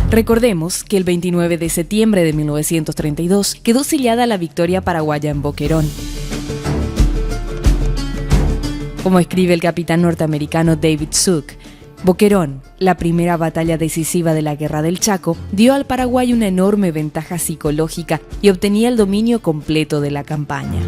Recordemos que el 29 de septiembre de 1932 quedó sellada la victoria paraguaya en Boquerón. Como escribe el capitán norteamericano David Zook, Boquerón, la primera batalla decisiva de la Guerra del Chaco, dio al Paraguay una enorme ventaja psicológica y obtenía el dominio completo de la campaña.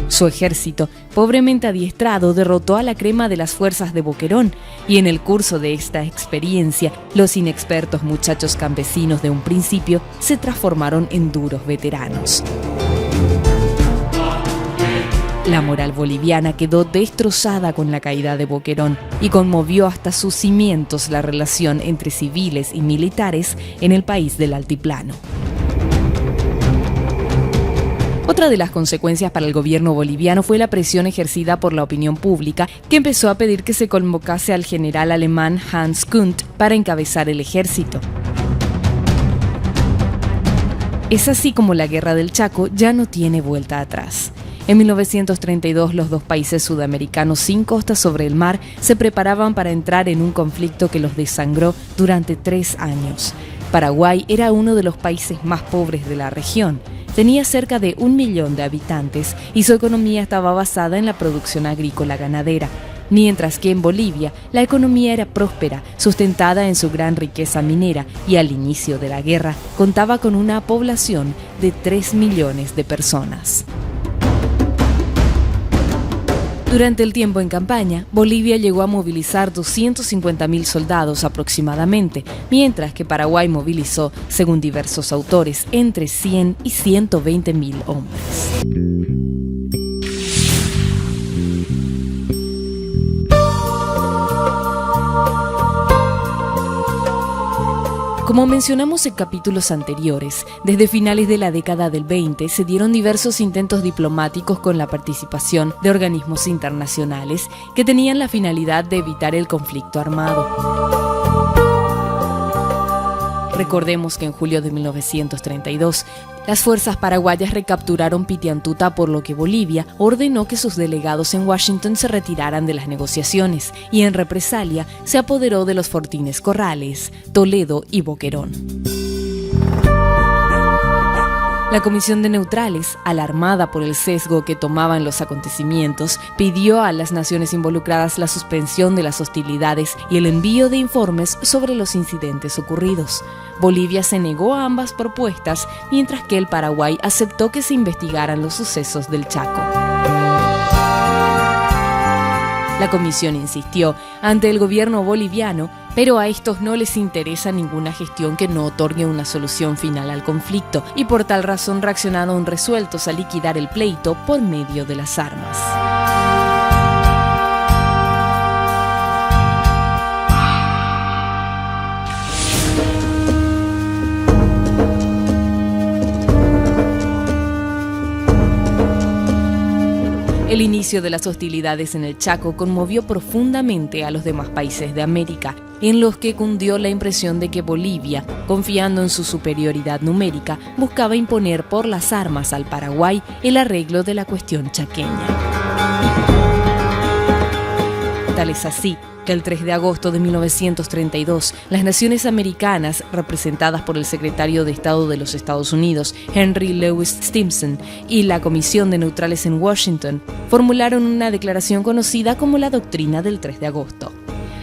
Su ejército, pobremente adiestrado, derrotó a la crema de las fuerzas de Boquerón, y en el curso de esta experiencia, los inexpertos muchachos campesinos de un principio se transformaron en duros veteranos. La moral boliviana quedó destrozada con la caída de Boquerón y conmovió hasta sus cimientos la relación entre civiles y militares en el país del altiplano. Otra de las consecuencias para el gobierno boliviano fue la presión ejercida por la opinión pública, que empezó a pedir que se convocase al general alemán Hans Kunt para encabezar el ejército. Es así como la Guerra del Chaco ya no tiene vuelta atrás. En 1932, los dos países sudamericanos sin costa sobre el mar se preparaban para entrar en un conflicto que los desangró durante 3 años. Paraguay era uno de los países más pobres de la región. Tenía cerca de 1 millón de habitantes y su economía estaba basada en la producción agrícola ganadera, mientras que en Bolivia la economía era próspera, sustentada en su gran riqueza minera, y al inicio de la guerra contaba con una población de 3 millones de personas. Durante el tiempo en campaña, Bolivia llegó a movilizar 250.000 soldados aproximadamente, mientras que Paraguay movilizó, según diversos autores, entre 100 y 120.000 hombres. Como mencionamos en capítulos anteriores, desde finales de la década del 20 se dieron diversos intentos diplomáticos con la participación de organismos internacionales que tenían la finalidad de evitar el conflicto armado. Recordemos que en julio de 1932, las fuerzas paraguayas recapturaron Pitiantuta, por lo que Bolivia ordenó que sus delegados en Washington se retiraran de las negociaciones y en represalia se apoderó de los fortines Corrales, Toledo y Boquerón. La Comisión de Neutrales, alarmada por el sesgo que tomaban los acontecimientos, pidió a las naciones involucradas la suspensión de las hostilidades y el envío de informes sobre los incidentes ocurridos. Bolivia se negó a ambas propuestas, mientras que el Paraguay aceptó que se investigaran los sucesos del Chaco. La comisión insistió ante el gobierno boliviano, pero a estos no les interesa ninguna gestión que no otorgue una solución final al conflicto, y por tal razón reaccionaron resueltos a liquidar el pleito por medio de las armas. El inicio de las hostilidades en el Chaco conmovió profundamente a los demás países de América, en los que cundió la impresión de que Bolivia, confiando en su superioridad numérica, buscaba imponer por las armas al Paraguay el arreglo de la cuestión chaqueña. Tal es así que el 3 de agosto de 1932, las naciones americanas, representadas por el secretario de Estado de los Estados Unidos, Henry Louis Stimson, y la Comisión de Neutrales en Washington, formularon una declaración conocida como la Doctrina del 3 de agosto.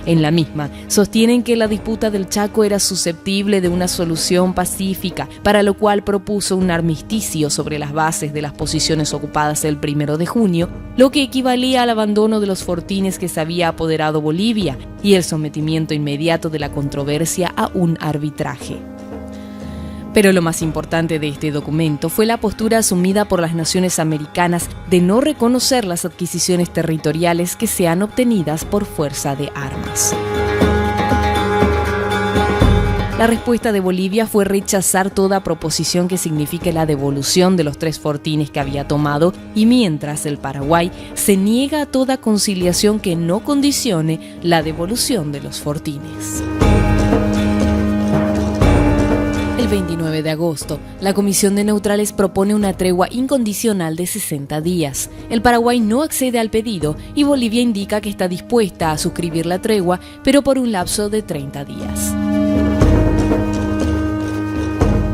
En la misma, sostienen que la disputa del Chaco era susceptible de una solución pacífica, para lo cual propuso un armisticio sobre las bases de las posiciones ocupadas el 1 de junio, lo que equivalía al abandono de los fortines que se había apoderado Bolivia y el sometimiento inmediato de la controversia a un arbitraje. Pero lo más importante de este documento fue la postura asumida por las naciones americanas de no reconocer las adquisiciones territoriales que sean obtenidas por fuerza de armas. La respuesta de Bolivia fue rechazar toda proposición que signifique la devolución de los 3 fortines que había tomado, y mientras el Paraguay se niega a toda conciliación que no condicione la devolución de los fortines. El El 29 de agosto, la Comisión de Neutrales propone una tregua incondicional de 60 días. El Paraguay no accede al pedido y Bolivia indica que está dispuesta a suscribir la tregua, pero por un lapso de 30 días.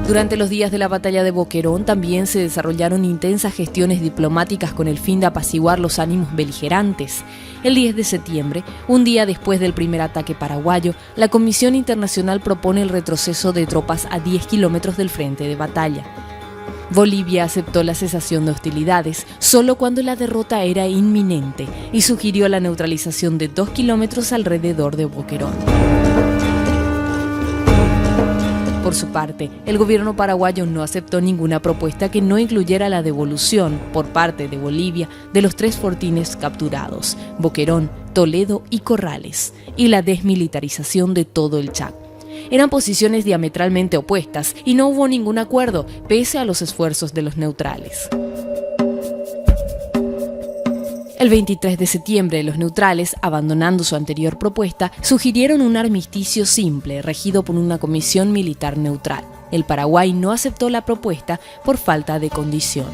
Durante los días de la batalla de Boquerón también se desarrollaron intensas gestiones diplomáticas con el fin de apaciguar los ánimos beligerantes. El 10 de septiembre, un día después del primer ataque paraguayo, la Comisión Internacional propone el retroceso de tropas a 10 kilómetros del frente de batalla. Bolivia aceptó la cesación de hostilidades solo cuando la derrota era inminente y sugirió la neutralización de 2 kilómetros alrededor de Boquerón. Por su parte, el gobierno paraguayo no aceptó ninguna propuesta que no incluyera la devolución, por parte de Bolivia, de los 3 fortines capturados, Boquerón, Toledo y Corrales, y la desmilitarización de todo el Chaco. Eran posiciones diametralmente opuestas y no hubo ningún acuerdo, pese a los esfuerzos de los neutrales. El 23 de septiembre, los neutrales, abandonando su anterior propuesta, sugirieron un armisticio simple, regido por una comisión militar neutral. El Paraguay no aceptó la propuesta por falta de condiciones.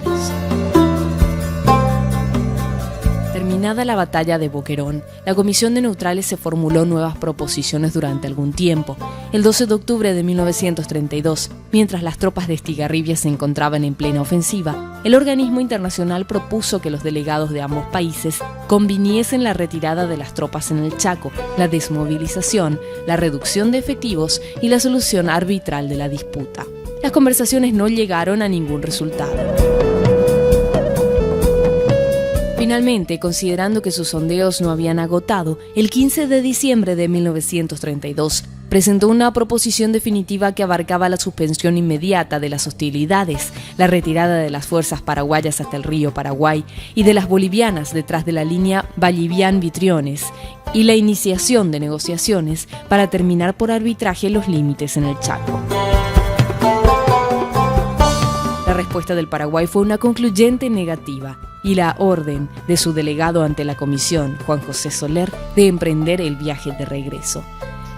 Terminada la batalla de Boquerón, la Comisión de Neutrales se formuló nuevas proposiciones durante algún tiempo. El 12 de octubre de 1932, mientras las tropas de Estigarribia se encontraban en plena ofensiva, el organismo internacional propuso que los delegados de ambos países conviniesen la retirada de las tropas en el Chaco, la desmovilización, la reducción de efectivos y la solución arbitral de la disputa. Las conversaciones no llegaron a ningún resultado. Finalmente, considerando que sus sondeos no habían agotado, el 15 de diciembre de 1932 presentó una proposición definitiva que abarcaba la suspensión inmediata de las hostilidades, la retirada de las fuerzas paraguayas hasta el río Paraguay y de las bolivianas detrás de la línea Vallivian-Vitriones y la iniciación de negociaciones para terminar por arbitraje los límites en el Chaco. La respuesta del Paraguay fue una concluyente negativa y la orden de su delegado ante la comisión, Juan José Soler, de emprender el viaje de regreso.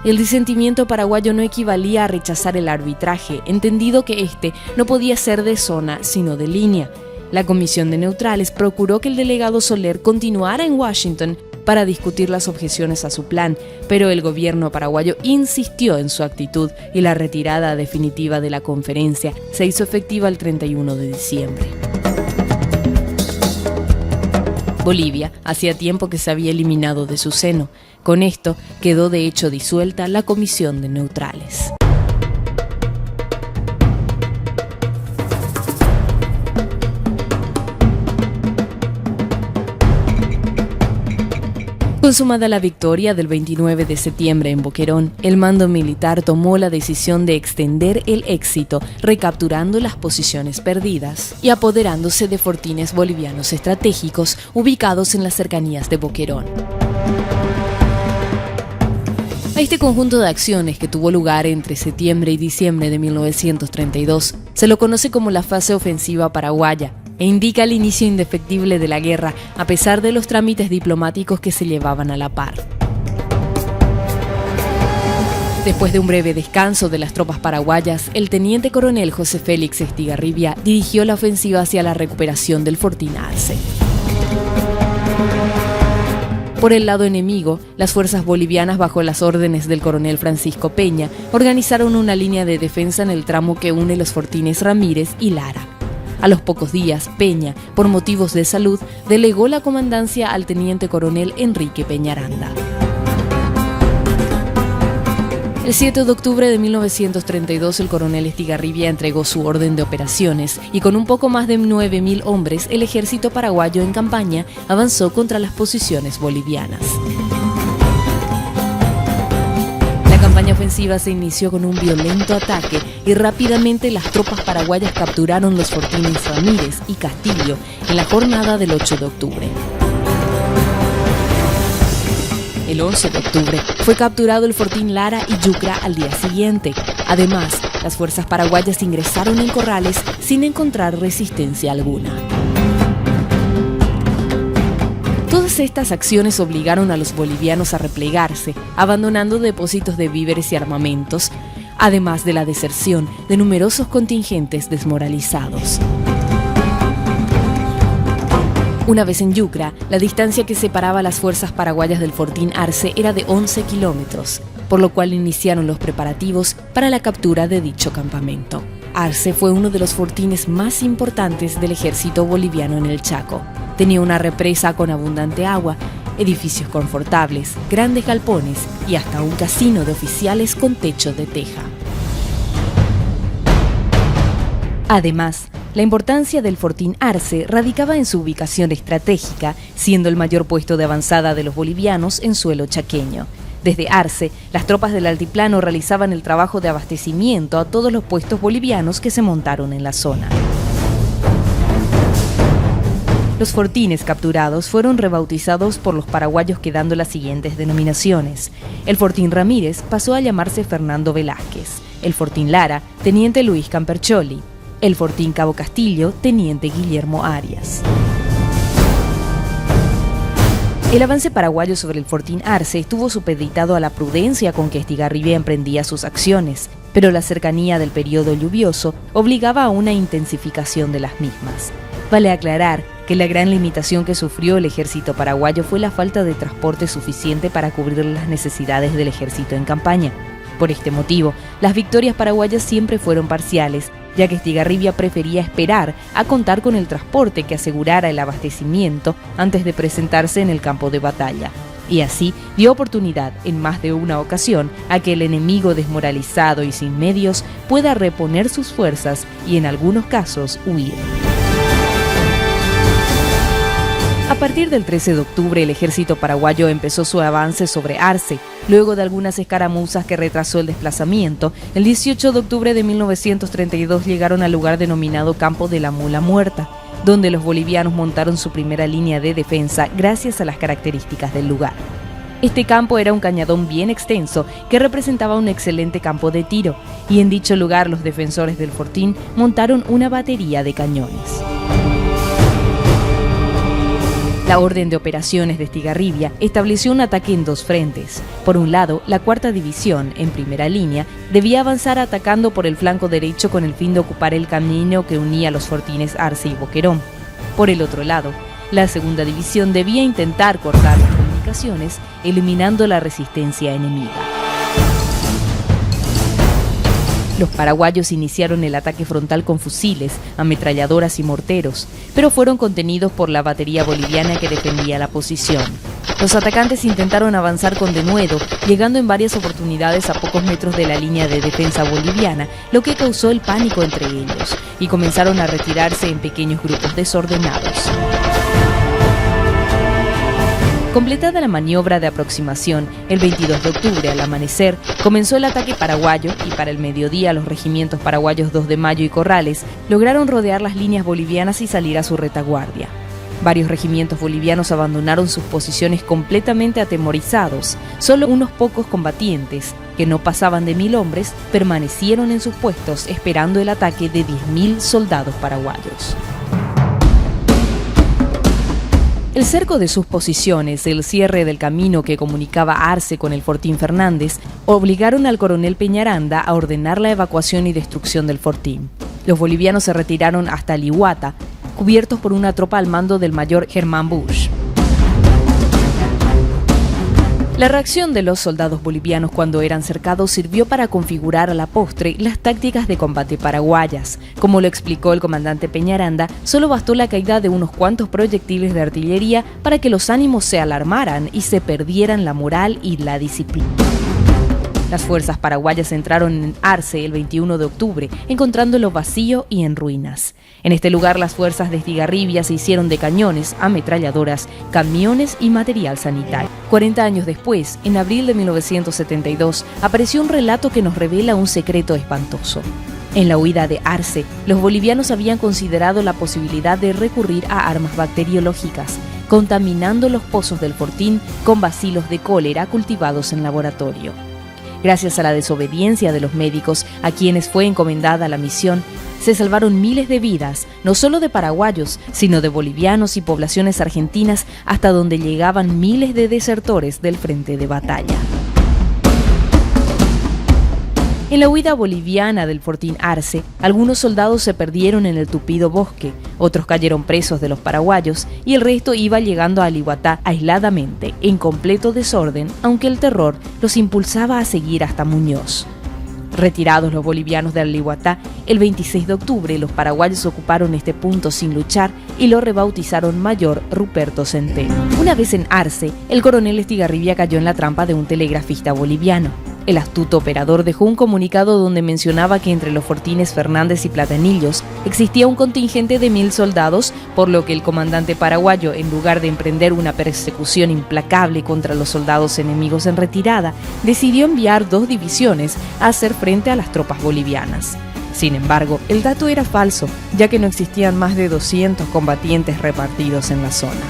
El disentimiento paraguayo no equivalía a rechazar el arbitraje, entendido que este no podía ser de zona, sino de línea. La Comisión de Neutrales procuró que el delegado Soler continuara en Washington para discutir las objeciones a su plan, pero el gobierno paraguayo insistió en su actitud y la retirada definitiva de la conferencia se hizo efectiva el 31 de diciembre. Bolivia hacía tiempo que se había eliminado de su seno. Con esto quedó de hecho disuelta la Comisión de Neutrales. Consumada la victoria del 29 de septiembre en Boquerón, el mando militar tomó la decisión de extender el éxito, recapturando las posiciones perdidas y apoderándose de fortines bolivianos estratégicos ubicados en las cercanías de Boquerón. A este conjunto de acciones que tuvo lugar entre septiembre y diciembre de 1932 se lo conoce como la fase ofensiva paraguaya, e indica el inicio indefectible de la guerra, a pesar de los trámites diplomáticos que se llevaban a la par. Después de un breve descanso de las tropas paraguayas, el teniente coronel José Félix Estigarribia dirigió la ofensiva hacia la recuperación del Fortín Arce. Por el lado enemigo, las fuerzas bolivianas, bajo las órdenes del coronel Francisco Peña, organizaron una línea de defensa en el tramo que une los fortines Ramírez y Lara. A los pocos días, Peña, por motivos de salud, delegó la comandancia al teniente coronel Enrique Peñaranda. El 7 de octubre de 1932, el coronel Estigarribia entregó su orden de operaciones y con un poco más de 9.000 hombres, el ejército paraguayo en campaña avanzó contra las posiciones bolivianas. La campaña ofensiva se inició con un violento ataque y rápidamente las tropas paraguayas capturaron los fortines Ramírez y Castillo en la jornada del 8 de octubre. El 11 de octubre fue capturado el fortín Lara y Yucra al día siguiente. Además, las fuerzas paraguayas ingresaron en Corrales sin encontrar resistencia alguna. Todas estas acciones obligaron a los bolivianos a replegarse, abandonando depósitos de víveres y armamentos, además de la deserción de numerosos contingentes desmoralizados. Una vez en Yucra, la distancia que separaba a las fuerzas paraguayas del Fortín Arce era de 11 kilómetros, por lo cual iniciaron los preparativos para la captura de dicho campamento. Arce fue uno de los fortines más importantes del ejército boliviano en el Chaco. Tenía una represa con abundante agua, edificios confortables, grandes galpones y hasta un casino de oficiales con techo de teja. Además, la importancia del Fortín Arce radicaba en su ubicación estratégica, siendo el mayor puesto de avanzada de los bolivianos en suelo chaqueño. Desde Arce, las tropas del altiplano realizaban el trabajo de abastecimiento a todos los puestos bolivianos que se montaron en la zona. Los fortines capturados fueron rebautizados por los paraguayos quedando las siguientes denominaciones. El Fortín Ramírez pasó a llamarse Fernando Velázquez, el Fortín Lara, Teniente Luis Campercholi, el Fortín Cabo Castillo, Teniente Guillermo Arias. El avance paraguayo sobre el Fortín Arce estuvo supeditado a la prudencia con que Estigarribia emprendía sus acciones, pero la cercanía del periodo lluvioso obligaba a una intensificación de las mismas. Vale aclarar que la gran limitación que sufrió el ejército paraguayo fue la falta de transporte suficiente para cubrir las necesidades del ejército en campaña. Por este motivo, las victorias paraguayas siempre fueron parciales, ya que Estigarribia prefería esperar a contar con el transporte que asegurara el abastecimiento antes de presentarse en el campo de batalla. Y así dio oportunidad, en más de una ocasión, a que el enemigo desmoralizado y sin medios pueda reponer sus fuerzas y, en algunos casos, huir. A partir del 13 de octubre, el ejército paraguayo empezó su avance sobre Arce. Luego de algunas escaramuzas que retrasó el desplazamiento, el 18 de octubre de 1932 llegaron al lugar denominado Campo de la Mula Muerta, donde los bolivianos montaron su primera línea de defensa gracias a las características del lugar. Este campo era un cañadón bien extenso que representaba un excelente campo de tiro, y en dicho lugar los defensores del fortín montaron una batería de cañones. La orden de operaciones de Estigarribia estableció un ataque en dos frentes. Por un lado, la cuarta división, en primera línea, debía avanzar atacando por el flanco derecho con el fin de ocupar el camino que unía los fortines Arce y Boquerón. Por el otro lado, la segunda división debía intentar cortar las comunicaciones, eliminando la resistencia enemiga. Los paraguayos iniciaron el ataque frontal con fusiles, ametralladoras y morteros, pero fueron contenidos por la batería boliviana que defendía la posición. Los atacantes intentaron avanzar con denuedo, llegando en varias oportunidades a pocos metros de la línea de defensa boliviana, lo que causó el pánico entre ellos, y comenzaron a retirarse en pequeños grupos desordenados. Completada la maniobra de aproximación, el 22 de octubre, al amanecer, comenzó el ataque paraguayo y para el mediodía los regimientos paraguayos 2 de Mayo y Corrales lograron rodear las líneas bolivianas y salir a su retaguardia. Varios regimientos bolivianos abandonaron sus posiciones completamente atemorizados. Solo unos pocos combatientes, que no pasaban de 1000 hombres, permanecieron en sus puestos esperando el ataque de 10.000 soldados paraguayos. El cerco de sus posiciones, el cierre del camino que comunicaba Arce con el Fortín Fernández, obligaron al coronel Peñaranda a ordenar la evacuación y destrucción del fortín. Los bolivianos se retiraron hasta Lihuata, cubiertos por una tropa al mando del mayor Germán Busch. La reacción de los soldados bolivianos cuando eran cercados sirvió para configurar a la postre las tácticas de combate paraguayas. Como lo explicó el comandante Peñaranda, solo bastó la caída de unos cuantos proyectiles de artillería para que los ánimos se alarmaran y se perdieran la moral y la disciplina. Las fuerzas paraguayas entraron en Arce el 21 de octubre, encontrándolo vacío y en ruinas. En este lugar las fuerzas de Estigarribia se hicieron de cañones, ametralladoras, camiones y material sanitario. 40 años después, en abril de 1972, apareció un relato que nos revela un secreto espantoso. En la huida de Arce, los bolivianos habían considerado la posibilidad de recurrir a armas bacteriológicas, contaminando los pozos del fortín con bacilos de cólera cultivados en laboratorio. Gracias a la desobediencia de los médicos a quienes fue encomendada la misión, se salvaron miles de vidas, no solo de paraguayos, sino de bolivianos y poblaciones argentinas, hasta donde llegaban miles de desertores del frente de batalla. En la huida boliviana del Fortín Arce, algunos soldados se perdieron en el tupido bosque, otros cayeron presos de los paraguayos y el resto iba llegando a Alihuatá aisladamente, en completo desorden, aunque el terror los impulsaba a seguir hasta Muñoz. Retirados los bolivianos de Alihuatá, el 26 de octubre los paraguayos ocuparon este punto sin luchar y lo rebautizaron Mayor Ruperto Centeno. Una vez en Arce, el coronel Estigarribia cayó en la trampa de un telegrafista boliviano. El astuto operador dejó un comunicado donde mencionaba que entre los fortines Fernández y Platanillos existía un contingente de 1000 soldados, por lo que el comandante paraguayo, en lugar de emprender una persecución implacable contra los soldados enemigos en retirada, decidió enviar 2 divisiones a hacer frente a las tropas bolivianas. Sin embargo, el dato era falso, ya que no existían más de 200 combatientes repartidos en la zona.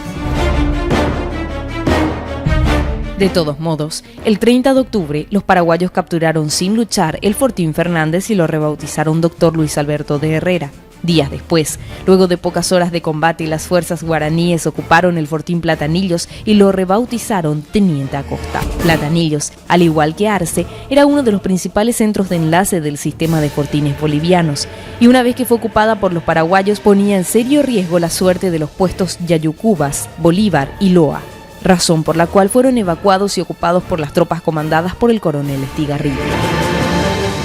De todos modos, el 30 de octubre, los paraguayos capturaron sin luchar el Fortín Fernández y lo rebautizaron Dr. Luis Alberto de Herrera. Días después, luego de pocas horas de combate, las fuerzas guaraníes ocuparon el Fortín Platanillos y lo rebautizaron Teniente Acosta. Platanillos, al igual que Arce, era uno de los principales centros de enlace del sistema de fortines bolivianos, y una vez que fue ocupada por los paraguayos ponía en serio riesgo la suerte de los puestos Yayucubas, Bolívar y Loa, razón por la cual fueron evacuados y ocupados por las tropas comandadas por el coronel Estigarribia.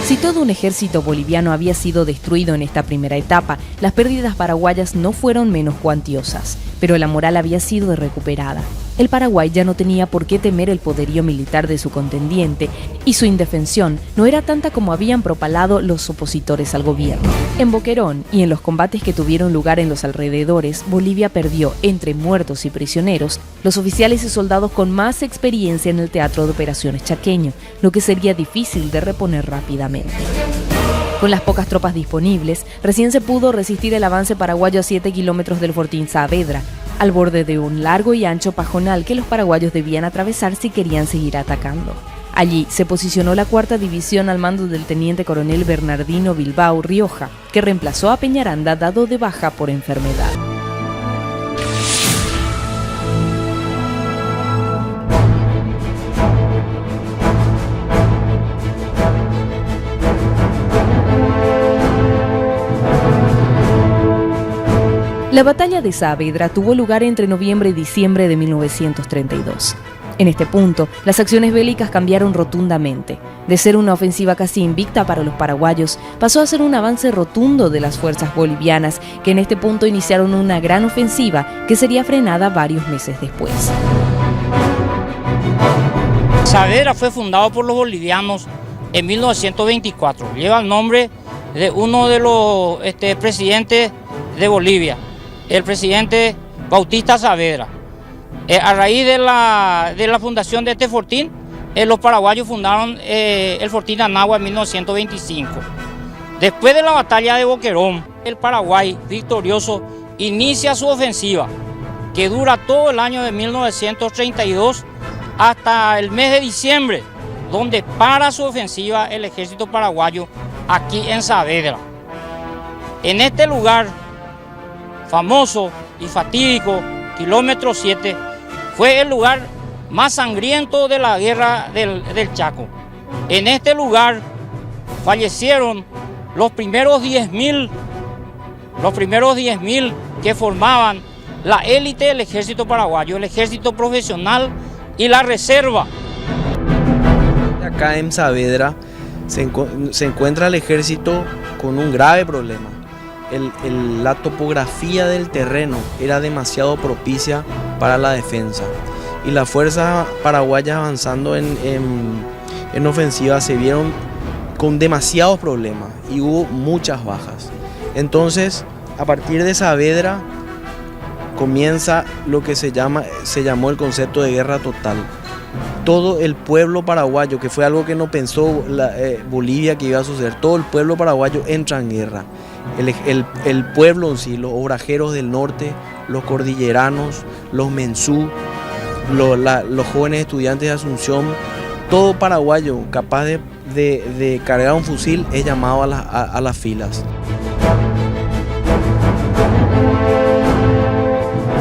Si todo un ejército boliviano había sido destruido en esta primera etapa, las pérdidas paraguayas no fueron menos cuantiosas, pero la moral había sido recuperada. El Paraguay ya no tenía por qué temer el poderío militar de su contendiente y su indefensión no era tanta como habían propalado los opositores al gobierno. En Boquerón y en los combates que tuvieron lugar en los alrededores, Bolivia perdió, entre muertos y prisioneros, los oficiales y soldados con más experiencia en el teatro de operaciones chaqueño, lo que sería difícil de reponer rápidamente. Con las pocas tropas disponibles, recién se pudo resistir el avance paraguayo a 7 kilómetros del Fortín Saavedra, al borde de un largo y ancho pajonal que los paraguayos debían atravesar si querían seguir atacando. Allí se posicionó la 4ª División al mando del teniente coronel Bernardino Bilbao Rioja, que reemplazó a Peñaranda dado de baja por enfermedad. La batalla de Saavedra tuvo lugar entre noviembre y diciembre de 1932. En este punto, las acciones bélicas cambiaron rotundamente. De ser una ofensiva casi invicta para los paraguayos, pasó a ser un avance rotundo de las fuerzas bolivianas, que en este punto iniciaron una gran ofensiva que sería frenada varios meses después. Saavedra fue fundado por los bolivianos en 1924. Lleva el nombre de uno de los presidentes de Bolivia, el presidente Bautista Saavedra. A raíz de la fundación de este fortín, los paraguayos fundaron el Fortín Anagua en 1925. Después de la batalla de Boquerón, el Paraguay victorioso inicia su ofensiva, que dura todo el año de 1932 hasta el mes de diciembre, donde para su ofensiva el ejército paraguayo aquí en Saavedra. En este lugar famoso y fatídico, kilómetro 7, fue el lugar más sangriento de la guerra del Chaco. En este lugar fallecieron los primeros 10.000 que formaban la élite del ejército paraguayo, el ejército profesional y la reserva. Acá en Saavedra se encuentra el ejército con un grave problema. La topografía del terreno era demasiado propicia para la defensa y las fuerzas paraguayas avanzando en ofensiva se vieron con demasiados problemas y hubo muchas bajas. Entonces, a partir de Saavedra comienza lo que se llamó el concepto de guerra total. Todo el pueblo paraguayo, que fue algo que no pensó Bolivia que iba a suceder, todo el pueblo paraguayo entra en guerra. El pueblo en sí, los obrajeros del norte, los cordilleranos, los mensú, los jóvenes estudiantes de Asunción, todo paraguayo capaz de cargar un fusil es llamado a las filas.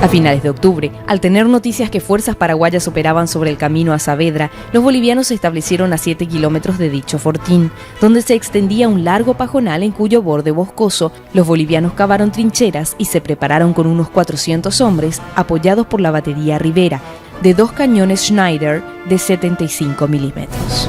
A finales de octubre, al tener noticias que fuerzas paraguayas operaban sobre el camino a Saavedra, los bolivianos se establecieron a 7 kilómetros de dicho fortín, donde se extendía un largo pajonal en cuyo borde boscoso los bolivianos cavaron trincheras y se prepararon con unos 400 hombres apoyados por la batería Rivera, de 2 cañones Schneider de 75 milímetros.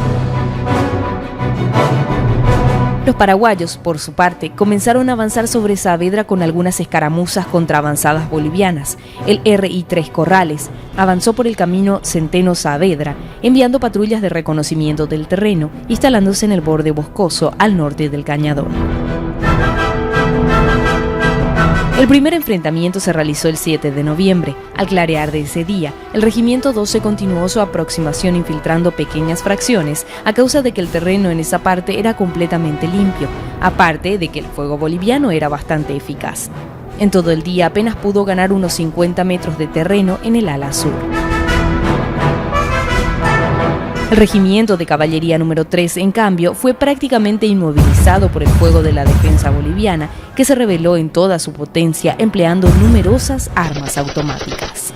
Los paraguayos, por su parte, comenzaron a avanzar sobre Saavedra con algunas escaramuzas contra avanzadas bolivianas. El RI-3 Corrales avanzó por el camino Centeno-Saavedra, enviando patrullas de reconocimiento del terreno, instalándose en el borde boscoso al norte del cañadón. El primer enfrentamiento se realizó el 7 de noviembre. Al clarear de ese día, el Regimiento 12 continuó su aproximación infiltrando pequeñas fracciones a causa de que el terreno en esa parte era completamente limpio, aparte de que el fuego boliviano era bastante eficaz. En todo el día apenas pudo ganar unos 50 metros de terreno en el ala sur. El regimiento de caballería número 3, en cambio, fue prácticamente inmovilizado por el fuego de la defensa boliviana, que se rebeló en toda su potencia empleando numerosas armas automáticas.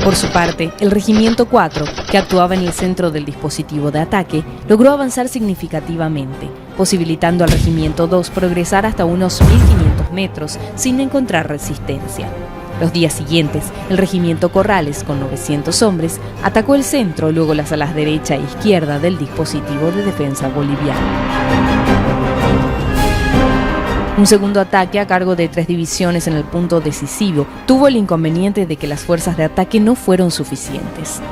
Por su parte, el regimiento 4, que actuaba en el centro del dispositivo de ataque, logró avanzar significativamente, posibilitando al regimiento 2 progresar hasta unos 1.500 metros sin encontrar resistencia. Los días siguientes, el regimiento Corrales, con 900 hombres, atacó el centro, luego las alas derecha e izquierda del dispositivo de defensa boliviano. Un segundo ataque a cargo de 3 divisiones en el punto decisivo tuvo el inconveniente de que las fuerzas de ataque no fueron suficientes.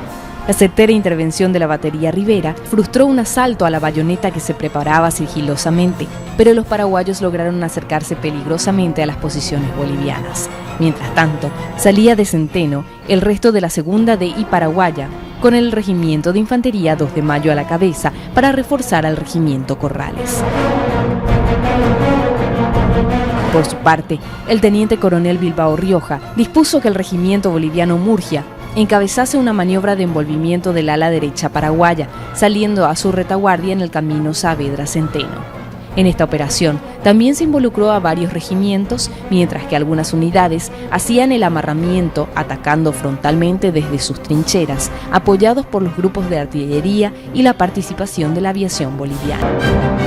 La certera intervención de la batería Rivera frustró un asalto a la bayoneta que se preparaba sigilosamente, pero los paraguayos lograron acercarse peligrosamente a las posiciones bolivianas. Mientras tanto, salía de Centeno el resto de la segunda DI paraguaya, con el regimiento de infantería 2 de Mayo a la cabeza para reforzar al regimiento Corrales. Por su parte, el teniente coronel Bilbao Rioja dispuso que el regimiento boliviano Murgia encabezase una maniobra de envolvimiento del ala derecha paraguaya, saliendo a su retaguardia en el camino Saavedra-Centeno. En esta operación también se involucró a varios regimientos, mientras que algunas unidades hacían el amarramiento atacando frontalmente desde sus trincheras, apoyados por los grupos de artillería y la participación de la aviación boliviana.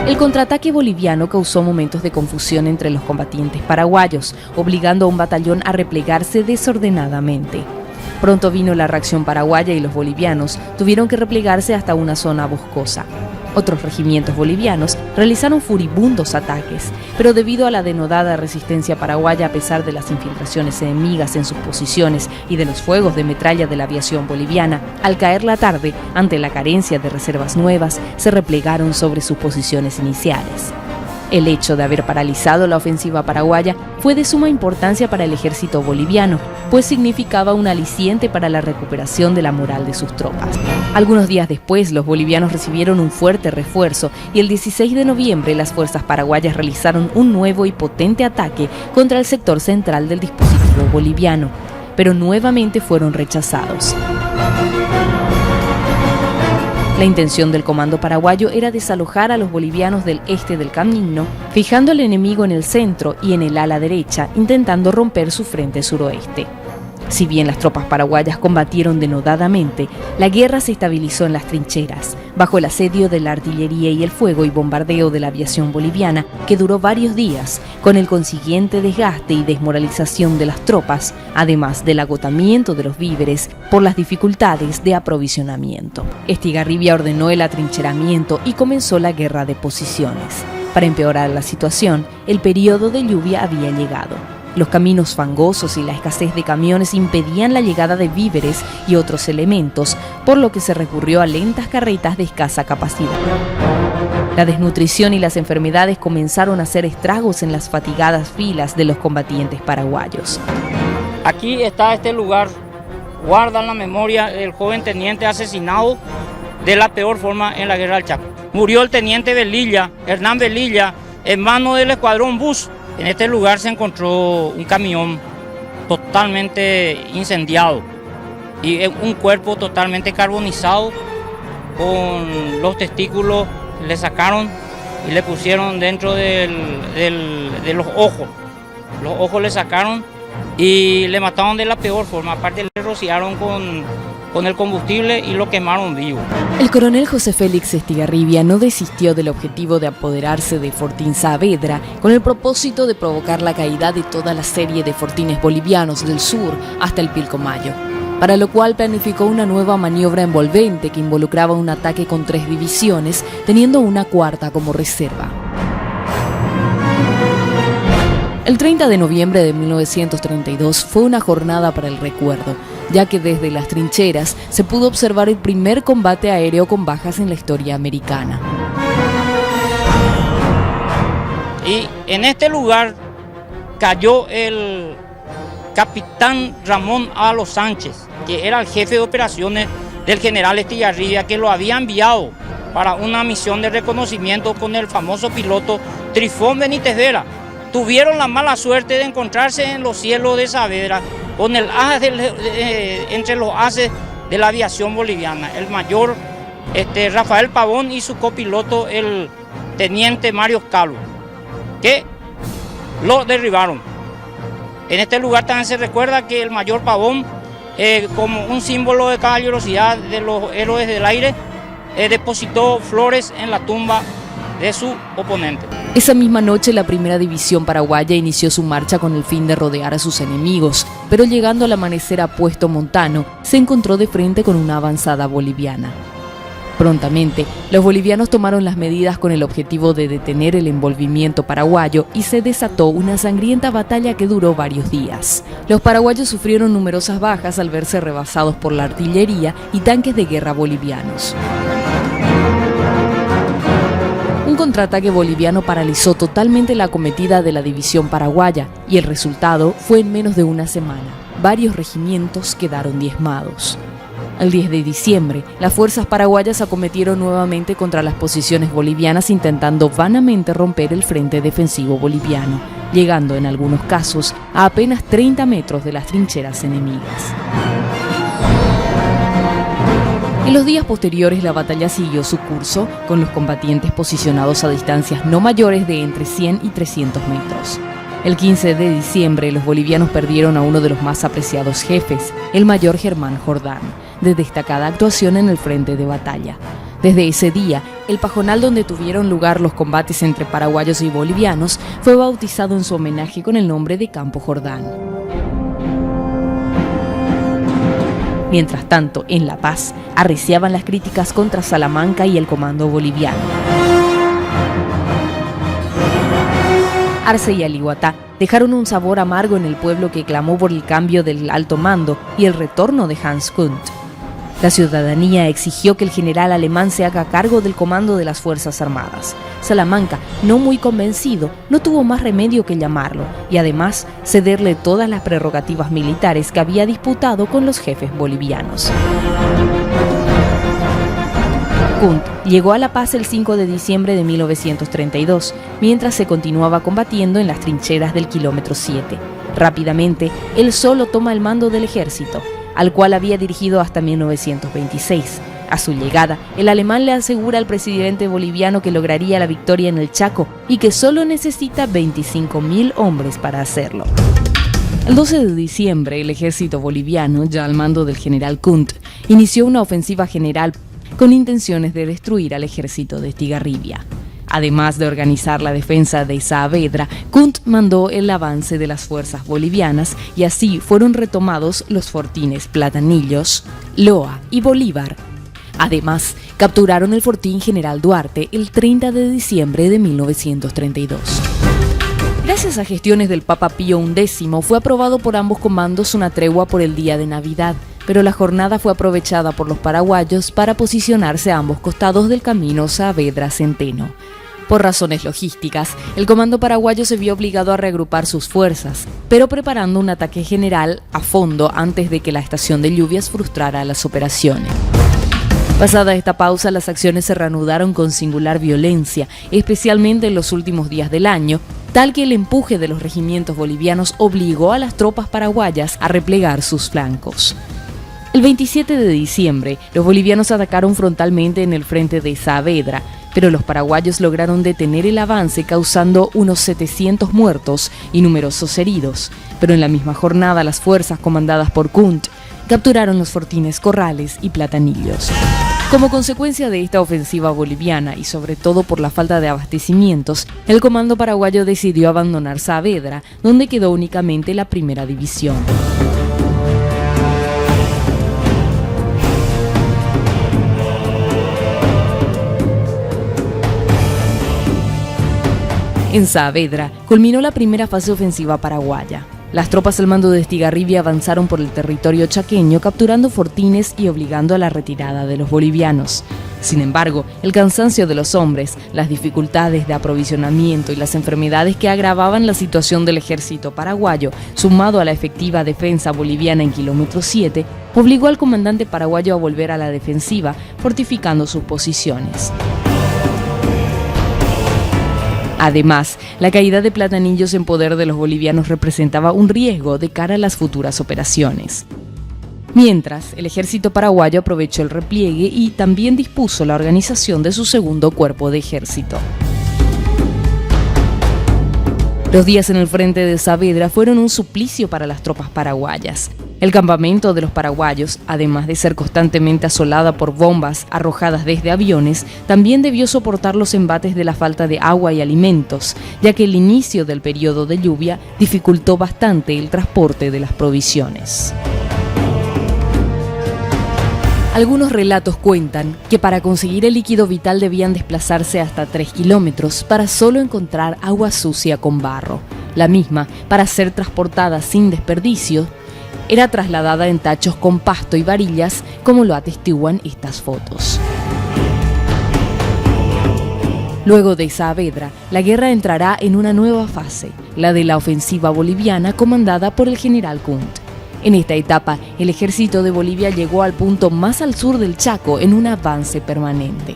El contraataque boliviano causó momentos de confusión entre los combatientes paraguayos, obligando a un batallón a replegarse desordenadamente. Pronto vino la reacción paraguaya y los bolivianos tuvieron que replegarse hasta una zona boscosa. Otros regimientos bolivianos realizaron furibundos ataques, pero debido a la denodada resistencia paraguaya a pesar de las infiltraciones enemigas en sus posiciones y de los fuegos de metralla de la aviación boliviana, al caer la tarde, ante la carencia de reservas nuevas, se replegaron sobre sus posiciones iniciales. El hecho de haber paralizado la ofensiva paraguaya fue de suma importancia para el ejército boliviano, pues significaba un aliciente para la recuperación de la moral de sus tropas. Algunos días después, los bolivianos recibieron un fuerte refuerzo y el 16 de noviembre las fuerzas paraguayas realizaron un nuevo y potente ataque contra el sector central del dispositivo boliviano, pero nuevamente fueron rechazados. La intención del comando paraguayo era desalojar a los bolivianos del este del camino, fijando al enemigo en el centro y en el ala derecha, intentando romper su frente suroeste. Si bien las tropas paraguayas combatieron denodadamente, la guerra se estabilizó en las trincheras, bajo el asedio de la artillería y el fuego y bombardeo de la aviación boliviana, que duró varios días, con el consiguiente desgaste y desmoralización de las tropas, además del agotamiento de los víveres por las dificultades de aprovisionamiento. Estigarribia ordenó el atrincheramiento y comenzó la guerra de posiciones. Para empeorar la situación, el periodo de lluvia había llegado. Los caminos fangosos y la escasez de camiones impedían la llegada de víveres y otros elementos, por lo que se recurrió a lentas carretas de escasa capacidad. La desnutrición y las enfermedades comenzaron a hacer estragos en las fatigadas filas de los combatientes paraguayos. Aquí está este lugar, guardan la memoria del joven teniente asesinado de la peor forma en la guerra del Chaco. Murió el teniente Velilla, Hernán Velilla, en mano del escuadrón Bus. En este lugar se encontró un camión totalmente incendiado y un cuerpo totalmente carbonizado, con los testículos le sacaron y le pusieron dentro de los ojos los ojos le sacaron y le mataron de la peor forma. Aparte le rociaron con el combustible y lo quemaron vivo. El coronel José Félix Estigarribia no desistió del objetivo de apoderarse de Fortín Saavedra con el propósito de provocar la caída de toda la serie de fortines bolivianos del sur hasta el Pilcomayo, para lo cual planificó una nueva maniobra envolvente que involucraba un ataque con 3 divisiones, teniendo una cuarta como reserva. El 30 de noviembre de 1932 fue una jornada para el recuerdo, ya que desde las trincheras se pudo observar el primer combate aéreo con bajas en la historia americana. Y en este lugar cayó el capitán Ramón Ávalo Sánchez, que era el jefe de operaciones del general Estigarribia, que lo había enviado para una misión de reconocimiento con el famoso piloto Trifón Benítez Vera. Tuvieron la mala suerte de encontrarse en los cielos de Saavedra con el as entre los ases de la aviación boliviana, el mayor Rafael Pavón y su copiloto, el teniente Mario Calo, que lo derribaron. En este lugar también se recuerda que el mayor Pavón, como un símbolo de caballerosidad de los héroes del aire, depositó flores en la tumba de su oponente. Esa misma noche la primera división paraguaya inició su marcha con el fin de rodear a sus enemigos, pero llegando al amanecer a Puesto Montano, se encontró de frente con una avanzada boliviana. Prontamente, los bolivianos tomaron las medidas con el objetivo de detener el envolvimiento paraguayo y se desató una sangrienta batalla que duró varios días. Los paraguayos sufrieron numerosas bajas al verse rebasados por la artillería y tanques de guerra bolivianos. Un contraataque boliviano paralizó totalmente la acometida de la división paraguaya y el resultado fue en menos de una semana. Varios regimientos quedaron diezmados. El 10 de diciembre, las fuerzas paraguayas acometieron nuevamente contra las posiciones bolivianas intentando vanamente romper el frente defensivo boliviano, llegando en algunos casos a apenas 30 metros de las trincheras enemigas. En los días posteriores la batalla siguió su curso, con los combatientes posicionados a distancias no mayores de entre 100 y 300 metros. El 15 de diciembre los bolivianos perdieron a uno de los más apreciados jefes, el mayor Germán Jordán, de destacada actuación en el frente de batalla. Desde ese día, el pajonal donde tuvieron lugar los combates entre paraguayos y bolivianos fue bautizado en su homenaje con el nombre de Campo Jordán. Mientras tanto, en La Paz, arreciaban las críticas contra Salamanca y el comando boliviano. Arce y Aliguatá dejaron un sabor amargo en el pueblo que clamó por el cambio del alto mando y el retorno de Hans Kunt. La ciudadanía exigió que el general alemán se haga cargo del comando de las Fuerzas Armadas. Salamanca, no muy convencido, no tuvo más remedio que llamarlo y además cederle todas las prerrogativas militares que había disputado con los jefes bolivianos. Kunt llegó a La Paz el 5 de diciembre de 1932, mientras se continuaba combatiendo en las trincheras del kilómetro 7. Rápidamente, él solo toma el mando del ejército, al cual había dirigido hasta 1926. A su llegada, el alemán le asegura al presidente boliviano que lograría la victoria en el Chaco y que solo necesita 25.000 hombres para hacerlo. El 12 de diciembre, el ejército boliviano, ya al mando del general Kunt, inició una ofensiva general con intenciones de destruir al ejército de Estigarribia. Además de organizar la defensa de Saavedra, Kunt mandó el avance de las fuerzas bolivianas y así fueron retomados los fortines Platanillos, Loa y Bolívar. Además, capturaron el fortín General Duarte el 30 de diciembre de 1932. Gracias a gestiones del Papa Pío XI, fue aprobado por ambos comandos una tregua por el día de Navidad, pero la jornada fue aprovechada por los paraguayos para posicionarse a ambos costados del camino Saavedra-Centeno. Por razones logísticas, el comando paraguayo se vio obligado a reagrupar sus fuerzas, pero preparando un ataque general a fondo antes de que la estación de lluvias frustrara las operaciones. Pasada esta pausa, las acciones se reanudaron con singular violencia, especialmente en los últimos días del año, tal que el empuje de los regimientos bolivianos obligó a las tropas paraguayas a replegar sus flancos. El 27 de diciembre, los bolivianos atacaron frontalmente en el frente de Saavedra, pero los paraguayos lograron detener el avance causando unos 700 muertos y numerosos heridos. Pero en la misma jornada, las fuerzas comandadas por Kunt capturaron los fortines Corrales y Platanillos. Como consecuencia de esta ofensiva boliviana y sobre todo por la falta de abastecimientos, el comando paraguayo decidió abandonar Saavedra, donde quedó únicamente la primera división. En Saavedra culminó la primera fase ofensiva paraguaya. Las tropas al mando de Estigarribia avanzaron por el territorio chaqueño, capturando fortines y obligando a la retirada de los bolivianos. Sin embargo, el cansancio de los hombres, las dificultades de aprovisionamiento y las enfermedades que agravaban la situación del ejército paraguayo, sumado a la efectiva defensa boliviana en kilómetro 7, obligó al comandante paraguayo a volver a la defensiva, fortificando sus posiciones. Además, la caída de Platanillos en poder de los bolivianos representaba un riesgo de cara a las futuras operaciones. Mientras, el ejército paraguayo aprovechó el repliegue y también dispuso la organización de su segundo cuerpo de ejército. Los días en el frente de Saavedra fueron un suplicio para las tropas paraguayas. El campamento de los paraguayos, además de ser constantemente asolada por bombas arrojadas desde aviones, también debió soportar los embates de la falta de agua y alimentos, ya que el inicio del periodo de lluvia dificultó bastante el transporte de las provisiones. Algunos relatos cuentan que para conseguir el líquido vital debían desplazarse hasta 3 kilómetros para solo encontrar agua sucia con barro. La misma, para ser transportada sin desperdicio, era trasladada en tachos con pasto y varillas, como lo atestiguan estas fotos. Luego de Saavedra, la guerra entrará en una nueva fase, la de la ofensiva boliviana comandada por el general Kunt. En esta etapa, el ejército de Bolivia llegó al punto más al sur del Chaco en un avance permanente.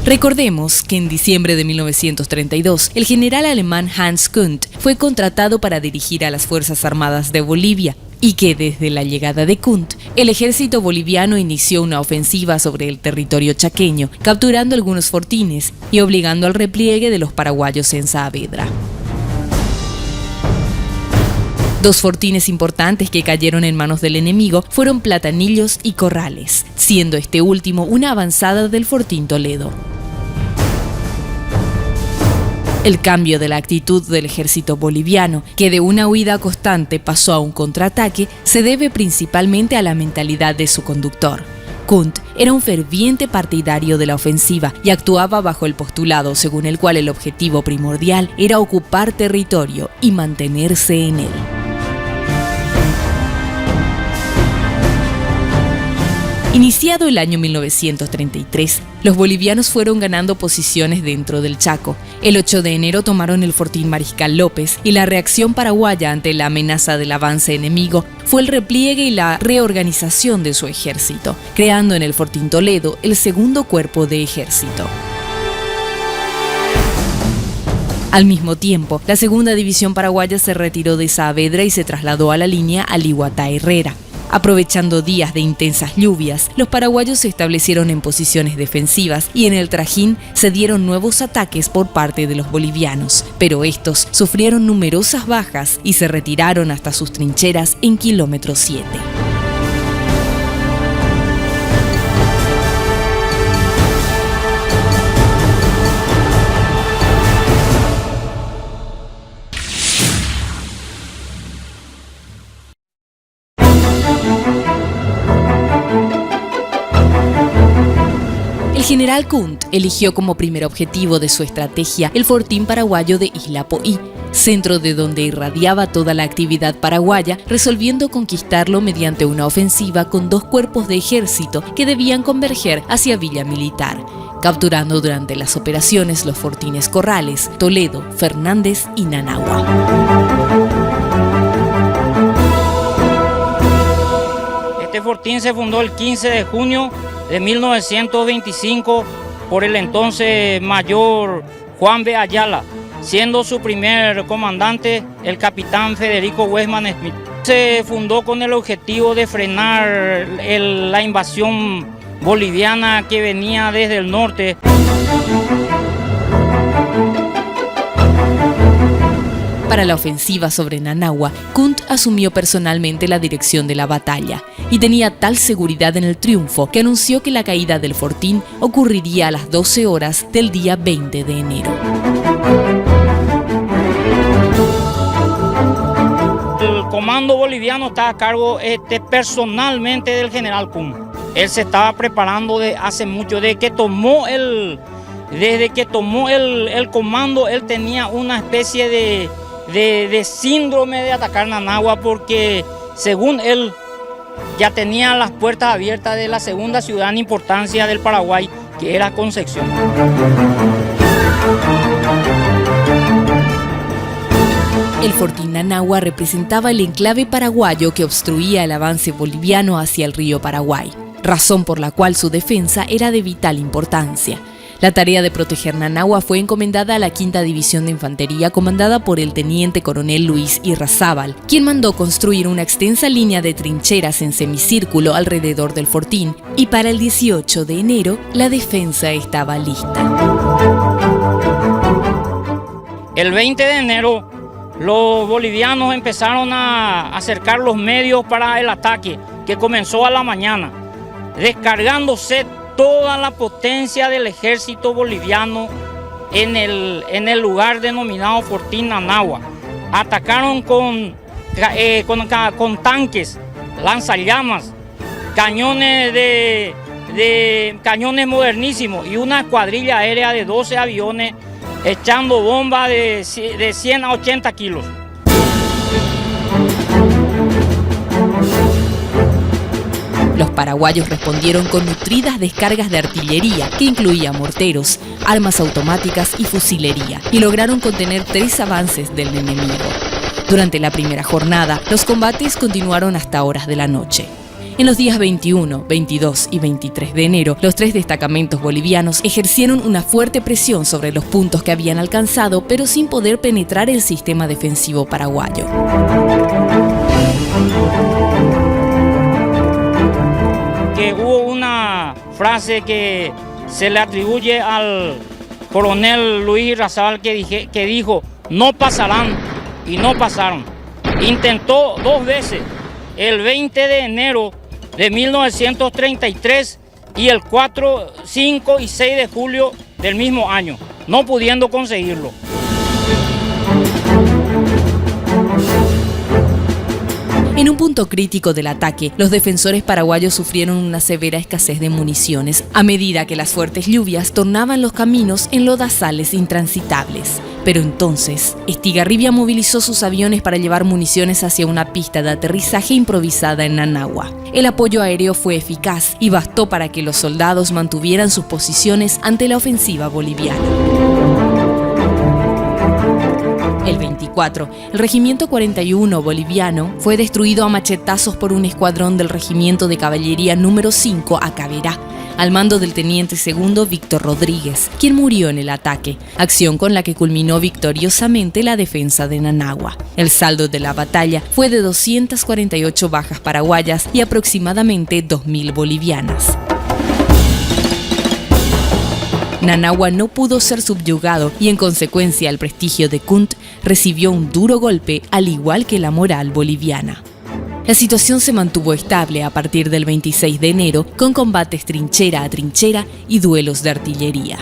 Recordemos que en diciembre de 1932, el general alemán Hans Kunt fue contratado para dirigir a las Fuerzas Armadas de Bolivia y que desde la llegada de Kunt, el ejército boliviano inició una ofensiva sobre el territorio chaqueño, capturando algunos fortines y obligando al repliegue de los paraguayos en Saavedra. Dos fortines importantes que cayeron en manos del enemigo fueron Platanillos y Corrales, siendo este último una avanzada del fortín Toledo. El cambio de la actitud del ejército boliviano, que de una huida constante pasó a un contraataque, se debe principalmente a la mentalidad de su conductor. Kunt era un ferviente partidario de la ofensiva y actuaba bajo el postulado según el cual el objetivo primordial era ocupar territorio y mantenerse en él. Iniciado el año 1933, los bolivianos fueron ganando posiciones dentro del Chaco. El 8 de enero tomaron el fortín Mariscal López y la reacción paraguaya ante la amenaza del avance enemigo fue el repliegue y la reorganización de su ejército, creando en el fortín Toledo el segundo cuerpo de ejército. Al mismo tiempo, la segunda división paraguaya se retiró de Saavedra y se trasladó a la línea Alihuatá-Herrera. Aprovechando días de intensas lluvias, los paraguayos se establecieron en posiciones defensivas y en el trajín se dieron nuevos ataques por parte de los bolivianos, pero estos sufrieron numerosas bajas y se retiraron hasta sus trincheras en kilómetro 7. El general Kunt eligió como primer objetivo de su estrategia el fortín paraguayo de Isla Poí, centro de donde irradiaba toda la actividad paraguaya, resolviendo conquistarlo mediante una ofensiva con dos cuerpos de ejército que debían converger hacia Villa Militar, capturando durante las operaciones los fortines Corrales, Toledo, Fernández y Nanagua. Este fortín se fundó el 15 de junio de 1925 por el entonces mayor Juan B. Ayala, siendo su primer comandante el capitán Federico Westman Smith. Se fundó con el objetivo de frenar la invasión boliviana que venía desde el norte. Para la ofensiva sobre Nanagua, Kunt asumió personalmente la dirección de la batalla y tenía tal seguridad en el triunfo que anunció que la caída del fortín ocurriría a las 12 horas del día 20 de enero. El comando boliviano está a cargo personalmente del general Kunt. Él se estaba preparando hace mucho, desde que tomó el comando. Él tenía una especie de síndrome de atacar Nanagua, porque según él ya tenía las puertas abiertas de la segunda ciudad en importancia del Paraguay, que era Concepción. El fortín Nanagua representaba el enclave paraguayo que obstruía el avance boliviano hacia el río Paraguay, razón por la cual su defensa era de vital importancia. La tarea de proteger Nanagua fue encomendada a la 5ª División de Infantería, comandada por el teniente coronel Luis Irrazábal, quien mandó construir una extensa línea de trincheras en semicírculo alrededor del fortín, y para el 18 de enero la defensa estaba lista. El 20 de enero los bolivianos empezaron a acercar los medios para el ataque, que comenzó a la mañana, descargándose toda la potencia del ejército boliviano en el lugar denominado Fortín Nanagua. Atacaron con tanques, lanzallamas, cañones cañones modernísimos y una escuadrilla aérea de 12 aviones echando bombas de 100 a 80 kilos. Los paraguayos respondieron con nutridas descargas de artillería, que incluía morteros, armas automáticas y fusilería, y lograron contener 3 avances del enemigo. Durante la primera jornada, los combates continuaron hasta horas de la noche. En los días 21, 22 y 23 de enero, los 3 destacamentos bolivianos ejercieron una fuerte presión sobre los puntos que habían alcanzado, pero sin poder penetrar el sistema defensivo paraguayo. Que hubo una frase que se le atribuye al coronel Luis Irrazábal que dijo: no pasarán, y no pasaron. Intentó 2 veces, el 20 de enero de 1933 y el 4, 5 y 6 de julio del mismo año, no pudiendo conseguirlo. En un punto crítico del ataque, los defensores paraguayos sufrieron una severa escasez de municiones, a medida que las fuertes lluvias tornaban los caminos en lodazales intransitables. Pero entonces, Estigarribia movilizó sus aviones para llevar municiones hacia una pista de aterrizaje improvisada en Nanagua. El apoyo aéreo fue eficaz y bastó para que los soldados mantuvieran sus posiciones ante la ofensiva boliviana. El 24, el Regimiento 41 boliviano fue destruido a machetazos por un escuadrón del Regimiento de Caballería número 5 a Caberá, al mando del teniente segundo Víctor Rodríguez, quien murió en el ataque, acción con la que culminó victoriosamente la defensa de Nanagua. El saldo de la batalla fue de 248 bajas paraguayas y aproximadamente 2.000 bolivianas. Nanagua no pudo ser subyugado y en consecuencia el prestigio de Kunt recibió un duro golpe, al igual que la moral boliviana. La situación se mantuvo estable a partir del 26 de enero con combates trinchera a trinchera y duelos de artillería.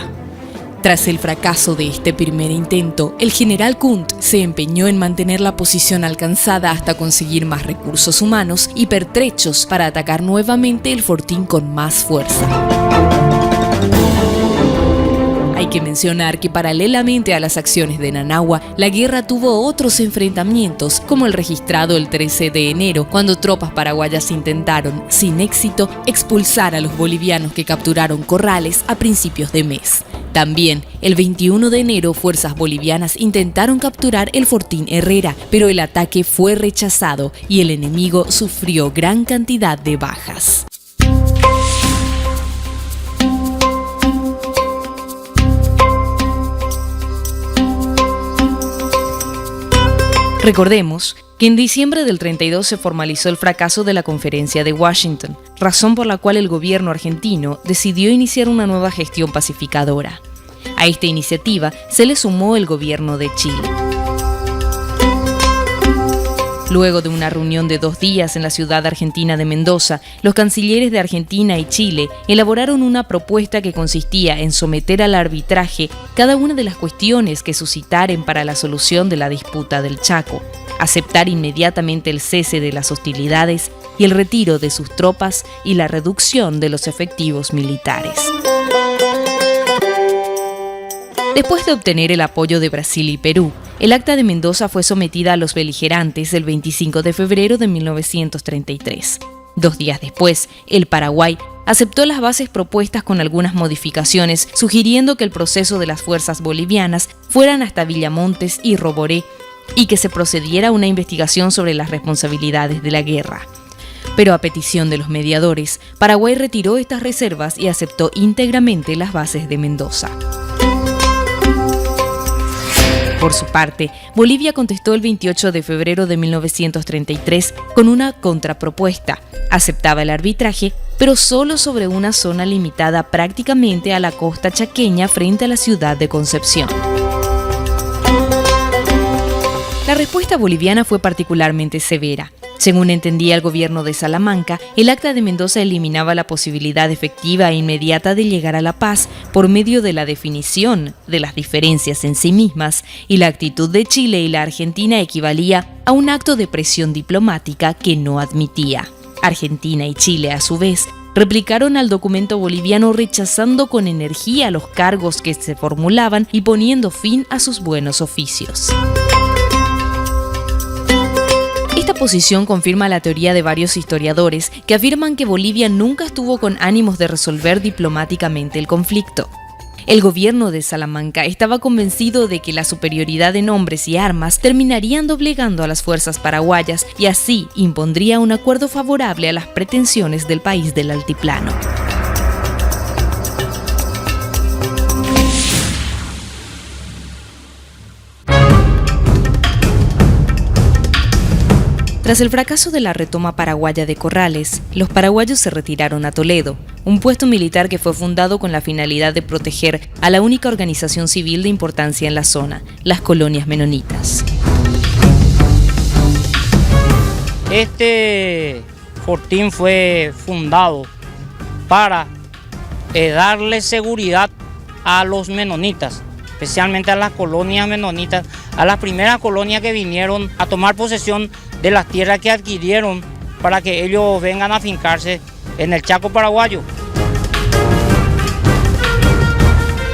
Tras el fracaso de este primer intento, el general Kunt se empeñó en mantener la posición alcanzada hasta conseguir más recursos humanos y pertrechos para atacar nuevamente el fortín con más fuerza. Hay que mencionar que paralelamente a las acciones de Nanagua, la guerra tuvo otros enfrentamientos, como el registrado el 13 de enero, cuando tropas paraguayas intentaron, sin éxito, expulsar a los bolivianos que capturaron Corrales a principios de mes. También, el 21 de enero, fuerzas bolivianas intentaron capturar el fortín Herrera, pero el ataque fue rechazado y el enemigo sufrió gran cantidad de bajas. Recordemos que en diciembre del 32 se formalizó el fracaso de la Conferencia de Washington, razón por la cual el gobierno argentino decidió iniciar una nueva gestión pacificadora. A esta iniciativa se le sumó el gobierno de Chile. Luego de una reunión de 2 días en la ciudad argentina de Mendoza, los cancilleres de Argentina y Chile elaboraron una propuesta que consistía en someter al arbitraje cada una de las cuestiones que suscitaren para la solución de la disputa del Chaco, aceptar inmediatamente el cese de las hostilidades y el retiro de sus tropas y la reducción de los efectivos militares. Después de obtener el apoyo de Brasil y Perú, el Acta de Mendoza fue sometida a los beligerantes el 25 de febrero de 1933. 2 días después, el Paraguay aceptó las bases propuestas con algunas modificaciones, sugiriendo que el proceso de las fuerzas bolivianas fueran hasta Villamontes y Roboré y que se procediera a una investigación sobre las responsabilidades de la guerra. Pero a petición de los mediadores, Paraguay retiró estas reservas y aceptó íntegramente las bases de Mendoza. Por su parte, Bolivia contestó el 28 de febrero de 1933 con una contrapropuesta. Aceptaba el arbitraje, pero solo sobre una zona limitada prácticamente a la costa chaqueña frente a la ciudad de Concepción. La respuesta boliviana fue particularmente severa. Según entendía el gobierno de Salamanca, el Acta de Mendoza eliminaba la posibilidad efectiva e inmediata de llegar a la paz por medio de la definición de las diferencias en sí mismas, y la actitud de Chile y la Argentina equivalía a un acto de presión diplomática que no admitía. Argentina y Chile, a su vez, replicaron al documento boliviano rechazando con energía los cargos que se formulaban y poniendo fin a sus buenos oficios. Esta posición confirma la teoría de varios historiadores que afirman que Bolivia nunca estuvo con ánimos de resolver diplomáticamente el conflicto. El gobierno de Salamanca estaba convencido de que la superioridad en hombres y armas terminarían doblegando a las fuerzas paraguayas y así impondría un acuerdo favorable a las pretensiones del país del altiplano. Tras el fracaso de la retoma paraguaya de Corrales, los paraguayos se retiraron a Toledo, un puesto militar que fue fundado con la finalidad de proteger a la única organización civil de importancia en la zona, las colonias menonitas. Este fortín fue fundado para darle seguridad a los menonitas, especialmente a las colonias menonitas, a las primeras colonias que vinieron a tomar posesión de las tierras que adquirieron para que ellos vengan a afincarse en el Chaco paraguayo.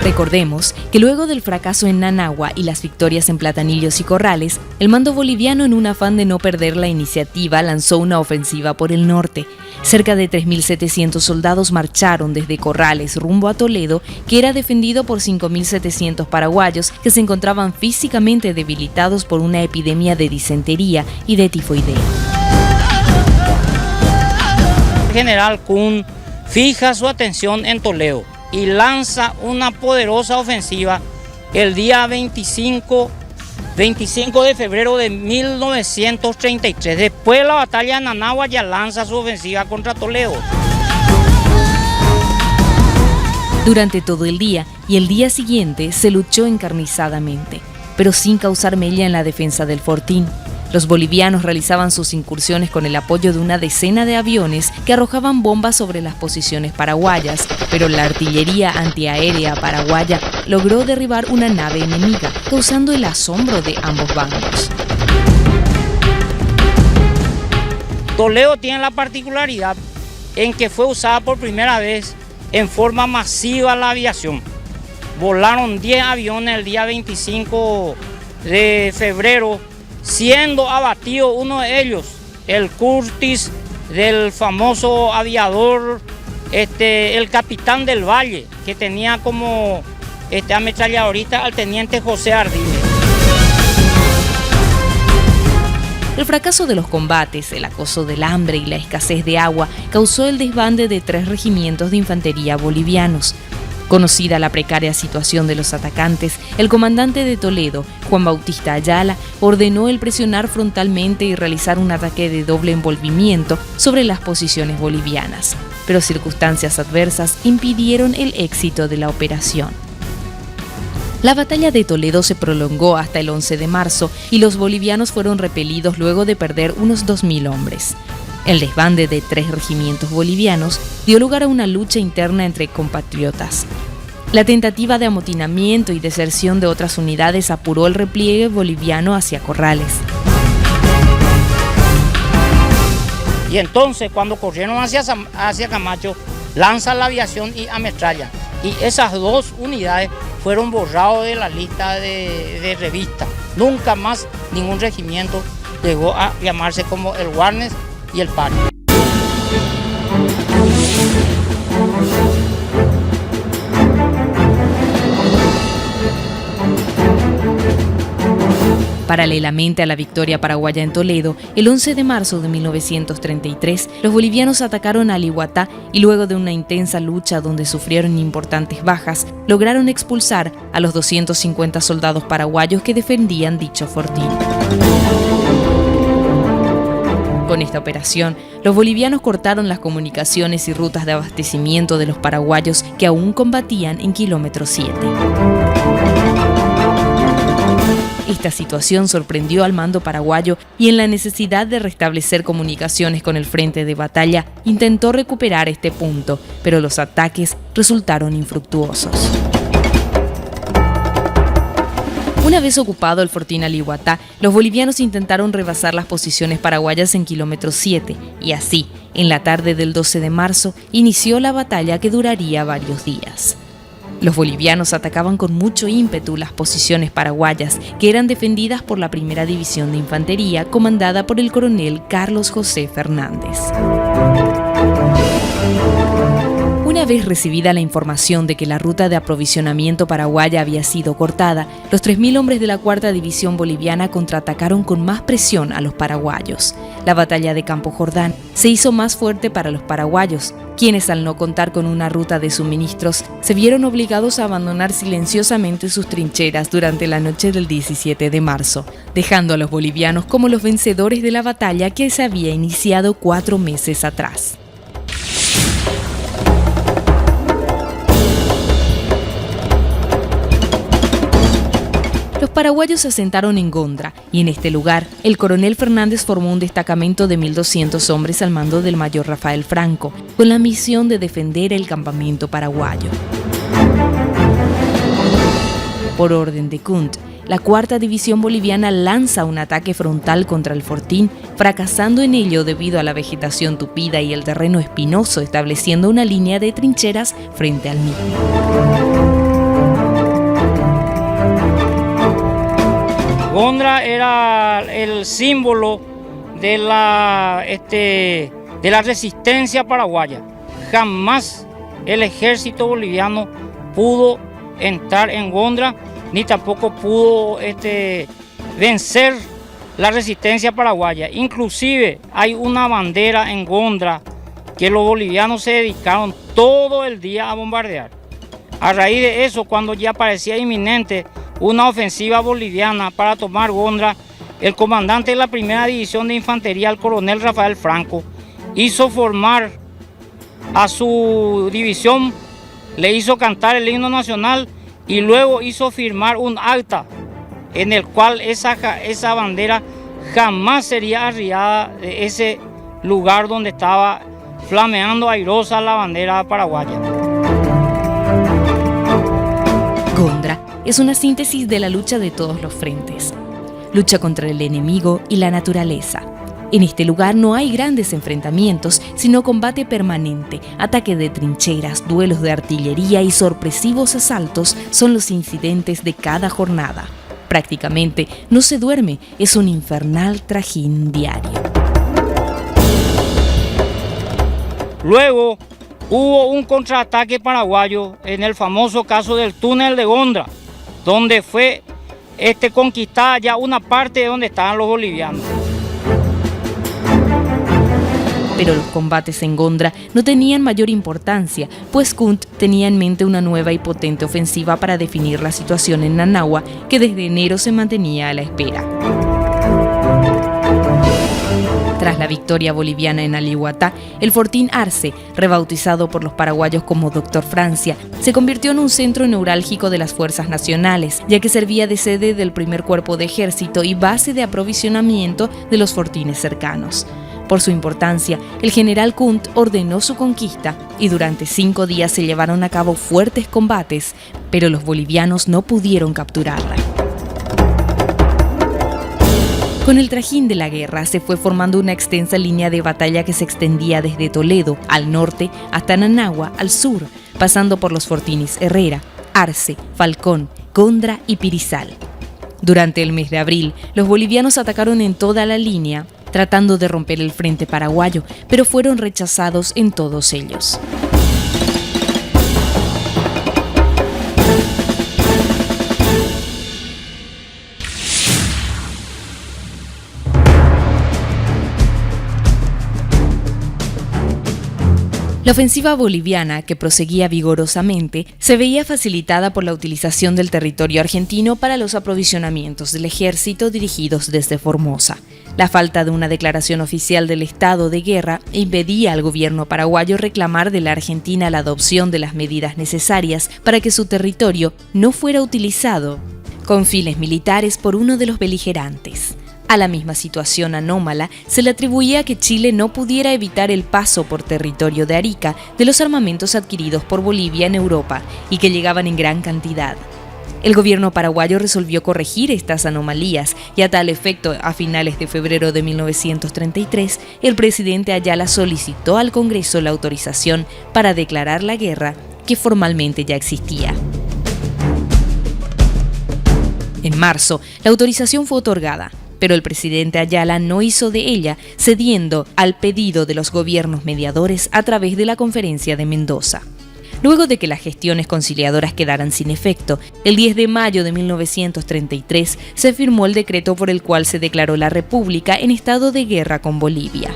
Recordemos que luego del fracaso en Nanagua y las victorias en Platanillos y Corrales, el mando boliviano, en un afán de no perder la iniciativa, lanzó una ofensiva por el norte. Cerca de 3.700 soldados marcharon desde Corrales rumbo a Toledo, que era defendido por 5.700 paraguayos que se encontraban físicamente debilitados por una epidemia de disentería y de tifoidea. El general Kuhn fija su atención en Toledo y lanza una poderosa ofensiva el día 25 de febrero de 1933. Después de la batalla de Nanagua ya lanza su ofensiva contra Toledo. Durante todo el día y el día siguiente se luchó encarnizadamente, pero sin causar mella en la defensa del fortín. Los bolivianos realizaban sus incursiones con el apoyo de una decena de aviones que arrojaban bombas sobre las posiciones paraguayas, pero la artillería antiaérea paraguaya logró derribar una nave enemiga, causando el asombro de ambos bandos. Toledo tiene la particularidad en que fue usada por primera vez en forma masiva la aviación. Volaron 10 aviones el día 25 de febrero, siendo abatido uno de ellos, el Curtis, del famoso aviador, el capitán del Valle, que tenía como ametralladorista al teniente José Ardile. El fracaso de los combates, el acoso del hambre y la escasez de agua causó el desbande de 3 regimientos de infantería bolivianos. Conocida la precaria situación de los atacantes, el comandante de Toledo, Juan Bautista Ayala, ordenó el presionar frontalmente y realizar un ataque de doble envolvimiento sobre las posiciones bolivianas, pero circunstancias adversas impidieron el éxito de la operación. La batalla de Toledo se prolongó hasta el 11 de marzo y los bolivianos fueron repelidos luego de perder unos 2.000 hombres. El desbande de 3 regimientos bolivianos dio lugar a una lucha interna entre compatriotas. La tentativa de amotinamiento y deserción de otras unidades apuró el repliegue boliviano hacia Corrales. Y entonces, cuando corrieron hacia Camacho, lanzan la aviación y ametrallan. Y esas 2 unidades fueron borrados de la lista de revista. Nunca más ningún regimiento llegó a llamarse como el Warnes y el Pari. Paralelamente a la victoria paraguaya en Toledo, el 11 de marzo de 1933, los bolivianos atacaron a Alihuatá y luego de una intensa lucha donde sufrieron importantes bajas, lograron expulsar a los 250 soldados paraguayos que defendían dicho fortín. Con esta operación, los bolivianos cortaron las comunicaciones y rutas de abastecimiento de los paraguayos que aún combatían en kilómetro 7. Esta situación sorprendió al mando paraguayo y en la necesidad de restablecer comunicaciones con el frente de batalla, intentó recuperar este punto, pero los ataques resultaron infructuosos. Una vez ocupado el fortín Alihuatá, los bolivianos intentaron rebasar las posiciones paraguayas en kilómetro 7 y así, en la tarde del 12 de marzo, inició la batalla que duraría varios días. Los bolivianos atacaban con mucho ímpetu las posiciones paraguayas, que eran defendidas por la Primera División de Infantería, comandada por el coronel Carlos José Fernández. Una vez recibida la información de que la ruta de aprovisionamiento paraguaya había sido cortada, los 3.000 hombres de la Cuarta División Boliviana contraatacaron con más presión a los paraguayos. La batalla de Campo Jordán se hizo más fuerte para los paraguayos, quienes al no contar con una ruta de suministros, se vieron obligados a abandonar silenciosamente sus trincheras durante la noche del 17 de marzo, dejando a los bolivianos como los vencedores de la batalla que se había iniciado 4 meses atrás. Los paraguayos se asentaron en Gondra y en este lugar el coronel Fernández formó un destacamento de 1.200 hombres al mando del mayor Rafael Franco, con la misión de defender el campamento paraguayo. Por orden de Kunt, la Cuarta División Boliviana lanza un ataque frontal contra el fortín, fracasando en ello debido a la vegetación tupida y el terreno espinoso, estableciendo una línea de trincheras frente al mismo. Gondra era el símbolo de la resistencia paraguaya. Jamás el ejército boliviano pudo entrar en Gondra, ni tampoco pudo vencer la resistencia paraguaya. Inclusive hay una bandera en Gondra que los bolivianos se dedicaron todo el día a bombardear. A raíz de eso, cuando ya parecía inminente una ofensiva boliviana para tomar Gondra, el comandante de la Primera División de Infantería, el coronel Rafael Franco, hizo formar a su división, le hizo cantar el himno nacional y luego hizo firmar un acta en el cual esa bandera jamás sería arriada de ese lugar donde estaba flameando airosa la bandera paraguaya. Gondra es una síntesis de la lucha de todos los frentes. Lucha contra el enemigo y la naturaleza. En este lugar no hay grandes enfrentamientos, sino combate permanente, ataque de trincheras, duelos de artillería y sorpresivos asaltos son los incidentes de cada jornada. Prácticamente no se duerme, es un infernal trajín diario. Luego hubo un contraataque paraguayo en el famoso caso del túnel de Gondra, donde fue conquistada ya una parte de donde estaban los bolivianos. Pero los combates en Gondra no tenían mayor importancia, pues Kunt tenía en mente una nueva y potente ofensiva para definir la situación en Nanagua, que desde enero se mantenía a la espera. Tras la victoria boliviana en Alihuatá, el fortín Arce, rebautizado por los paraguayos como Doctor Francia, se convirtió en un centro neurálgico de las fuerzas nacionales, ya que servía de sede del primer cuerpo de ejército y base de aprovisionamiento de los fortines cercanos. Por su importancia, el general Kunt ordenó su conquista y durante 5 días se llevaron a cabo fuertes combates, pero los bolivianos no pudieron capturarla. Con el trajín de la guerra se fue formando una extensa línea de batalla que se extendía desde Toledo, al norte, hasta Nanagua, al sur, pasando por los fortines Herrera, Arce, Falcón, Gondra y Pirizal. Durante el mes de abril, los bolivianos atacaron en toda la línea, tratando de romper el frente paraguayo, pero fueron rechazados en todos ellos. La ofensiva boliviana, que proseguía vigorosamente, se veía facilitada por la utilización del territorio argentino para los aprovisionamientos del ejército dirigidos desde Formosa. La falta de una declaración oficial del estado de guerra impedía al gobierno paraguayo reclamar de la Argentina la adopción de las medidas necesarias para que su territorio no fuera utilizado con fines militares por uno de los beligerantes. A la misma situación anómala se le atribuía que Chile no pudiera evitar el paso por territorio de Arica de los armamentos adquiridos por Bolivia en Europa y que llegaban en gran cantidad. El gobierno paraguayo resolvió corregir estas anomalías y a tal efecto, a finales de febrero de 1933, el presidente Ayala solicitó al Congreso la autorización para declarar la guerra, que formalmente ya existía. En marzo, la autorización fue otorgada, pero el presidente Ayala no hizo de ella, cediendo al pedido de los gobiernos mediadores a través de la Conferencia de Mendoza. Luego de que las gestiones conciliadoras quedaran sin efecto, el 10 de mayo de 1933 se firmó el decreto por el cual se declaró la República en estado de guerra con Bolivia.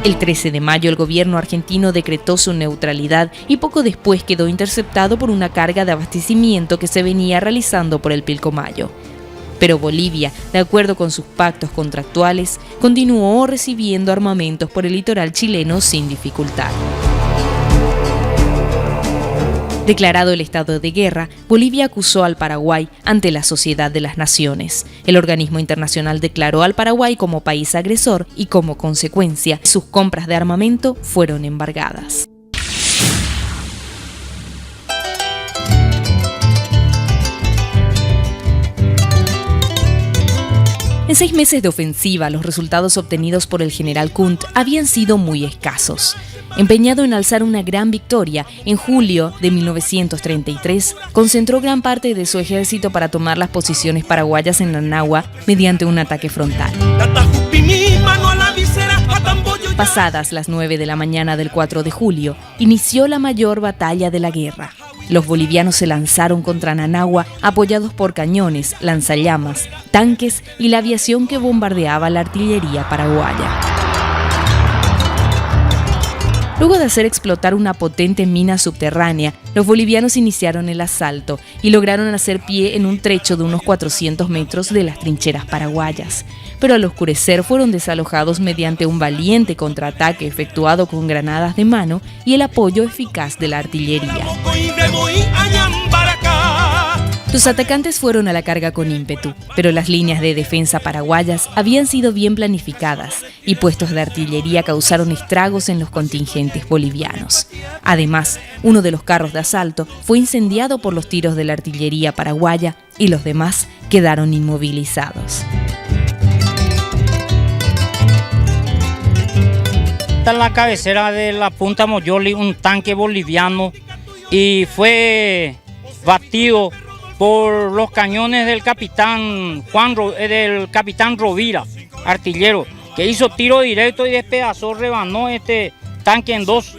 El 13 de mayo el gobierno argentino decretó su neutralidad y poco después quedó interceptado por una carga de abastecimiento que se venía realizando por el Pilcomayo. Pero Bolivia, de acuerdo con sus pactos contractuales, continuó recibiendo armamentos por el litoral chileno sin dificultad. Declarado el estado de guerra, Bolivia acusó al Paraguay ante la Sociedad de las Naciones. El organismo internacional declaró al Paraguay como país agresor y, como consecuencia, sus compras de armamento fueron embargadas. En 6 meses de ofensiva, los resultados obtenidos por el general Kunt habían sido muy escasos. Empeñado en alzar una gran victoria, en julio de 1933 concentró gran parte de su ejército para tomar las posiciones paraguayas en Nanagua mediante un ataque frontal. Pasadas las 9 de la mañana del 4 de julio, inició la mayor batalla de la guerra. Los bolivianos se lanzaron contra Nanagua apoyados por cañones, lanzallamas, tanques y la aviación que bombardeaba la artillería paraguaya. Luego de hacer explotar una potente mina subterránea, los bolivianos iniciaron el asalto y lograron hacer pie en un trecho de unos 400 metros de las trincheras paraguayas. Pero al oscurecer fueron desalojados mediante un valiente contraataque efectuado con granadas de mano y el apoyo eficaz de la artillería. Los atacantes fueron a la carga con ímpetu, pero las líneas de defensa paraguayas habían sido bien planificadas y puestos de artillería causaron estragos en los contingentes bolivianos. Además, uno de los carros de asalto fue incendiado por los tiros de la artillería paraguaya y los demás quedaron inmovilizados. Está en la cabecera de la Punta Moyoli un tanque boliviano y fue batido por los cañones del capitán Rovira, artillero, que hizo tiro directo y despedazó, rebanó este tanque en dos.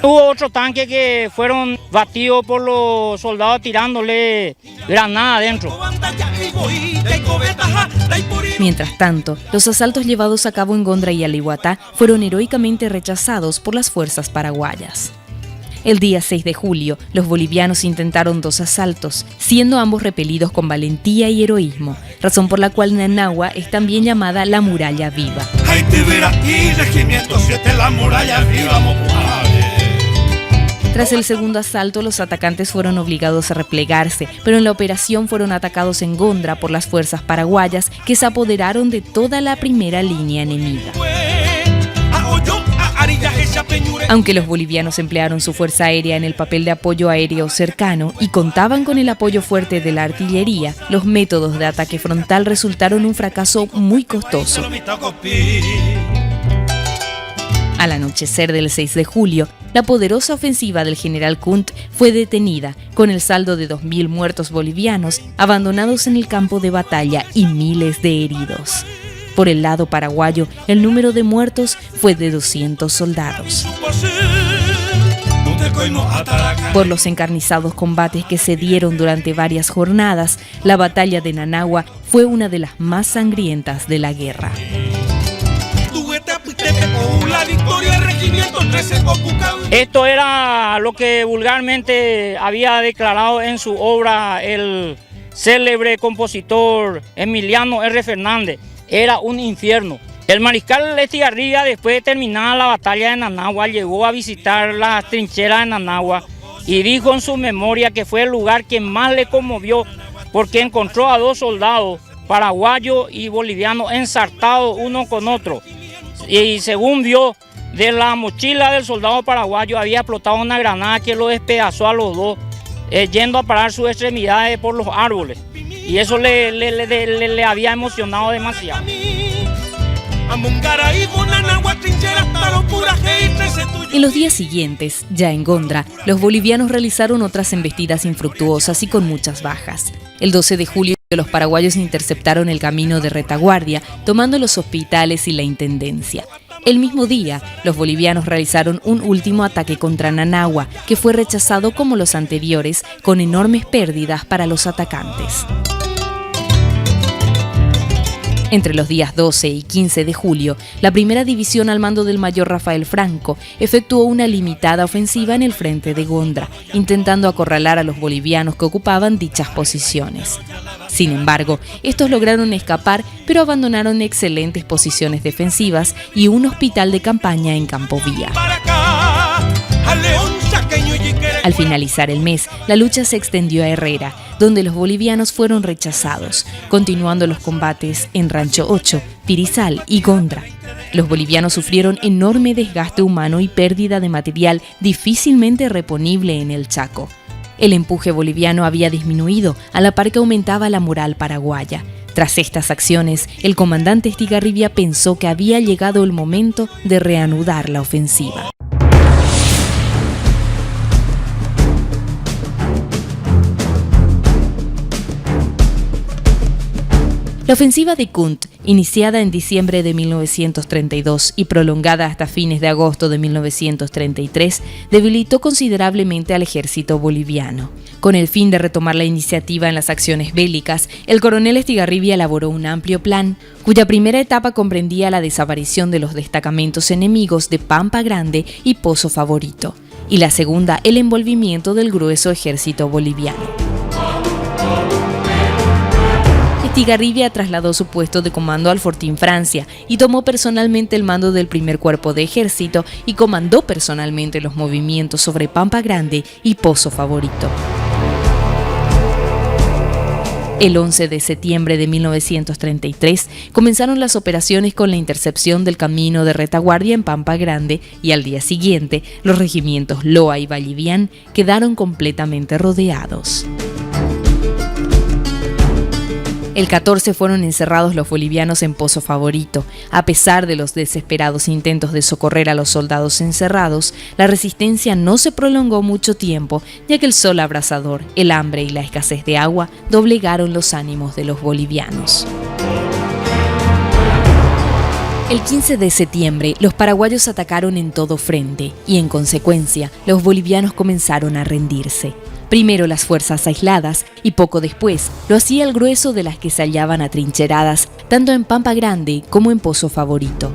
Hubo otro tanque que fueron batidos por los soldados tirándole granada adentro. Mientras tanto, los asaltos llevados a cabo en Gondra y Alihuatá fueron heroicamente rechazados por las fuerzas paraguayas. El día 6 de julio, los bolivianos intentaron 2 asaltos, siendo ambos repelidos con valentía y heroísmo, razón por la cual Nanagua es también llamada la Muralla Viva. Tras el segundo asalto, los atacantes fueron obligados a replegarse, pero en la operación fueron atacados en Gondra por las fuerzas paraguayas, que se apoderaron de toda la primera línea enemiga. Aunque los bolivianos emplearon su fuerza aérea en el papel de apoyo aéreo cercano y contaban con el apoyo fuerte de la artillería, los métodos de ataque frontal resultaron un fracaso muy costoso. Al anochecer del 6 de julio, la poderosa ofensiva del general Kunt fue detenida, con el saldo de 2.000 muertos bolivianos abandonados en el campo de batalla y miles de heridos. Por el lado paraguayo, el número de muertos fue de 200 soldados. Por los encarnizados combates que se dieron durante varias jornadas, la batalla de Nanagua fue una de las más sangrientas de la guerra. Esto era lo que vulgarmente había declarado en su obra el célebre compositor Emiliano R. Fernández. Era un infierno. El mariscal Estigarribia, después de terminar la batalla de Nanagua, llegó a visitar las trincheras de Nanagua y dijo en su memoria que fue el lugar que más le conmovió porque encontró a 2 soldados paraguayos y bolivianos ensartados uno con otro. Y según vio, de la mochila del soldado paraguayo había explotado una granada que lo despedazó a los 2, yendo a parar sus extremidades por los árboles. Y eso le había emocionado demasiado. En los días siguientes, ya en Gondra, los bolivianos realizaron otras embestidas infructuosas y con muchas bajas. El 12 de julio, los paraguayos interceptaron el camino de retaguardia, tomando los hospitales y la intendencia. El mismo día, los bolivianos realizaron un último ataque contra Nanagua, que fue rechazado como los anteriores, con enormes pérdidas para los atacantes. Entre los días 12 y 15 de julio, la primera división al mando del mayor Rafael Franco efectuó una limitada ofensiva en el frente de Gondra, intentando acorralar a los bolivianos que ocupaban dichas posiciones. Sin embargo, estos lograron escapar, pero abandonaron excelentes posiciones defensivas y un hospital de campaña en Campo Vía. Al finalizar el mes, la lucha se extendió a Herrera, donde los bolivianos fueron rechazados, continuando los combates en Rancho 8, Pirizal y Gondra. Los bolivianos sufrieron enorme desgaste humano y pérdida de material difícilmente reponible en el Chaco. El empuje boliviano había disminuido, a la par que aumentaba la moral paraguaya. Tras estas acciones, el comandante Estigarribia pensó que había llegado el momento de reanudar la ofensiva. La ofensiva de Kunt, iniciada en diciembre de 1932 y prolongada hasta fines de agosto de 1933, debilitó considerablemente al ejército boliviano. Con el fin de retomar la iniciativa en las acciones bélicas, el coronel Estigarribia elaboró un amplio plan, cuya primera etapa comprendía la desaparición de los destacamentos enemigos de Pampa Grande y Pozo Favorito, y la segunda, el envolvimiento del grueso ejército boliviano. Estigarribia trasladó su puesto de comando al Fortín Francia y tomó personalmente el mando del primer cuerpo de ejército y comandó personalmente los movimientos sobre Pampa Grande y Pozo Favorito. El 11 de septiembre de 1933 comenzaron las operaciones con la intercepción del camino de retaguardia en Pampa Grande y al día siguiente los regimientos Loa y Vallivian quedaron completamente rodeados. El 14 fueron encerrados los bolivianos en Pozo Favorito. A pesar de los desesperados intentos de socorrer a los soldados encerrados, la resistencia no se prolongó mucho tiempo, ya que el sol abrasador, el hambre y la escasez de agua doblegaron los ánimos de los bolivianos. El 15 de septiembre, los paraguayos atacaron en todo frente y, en consecuencia, los bolivianos comenzaron a rendirse. Primero las fuerzas aisladas y poco después lo hacía el grueso de las que se hallaban atrincheradas tanto en Pampa Grande como en Pozo Favorito.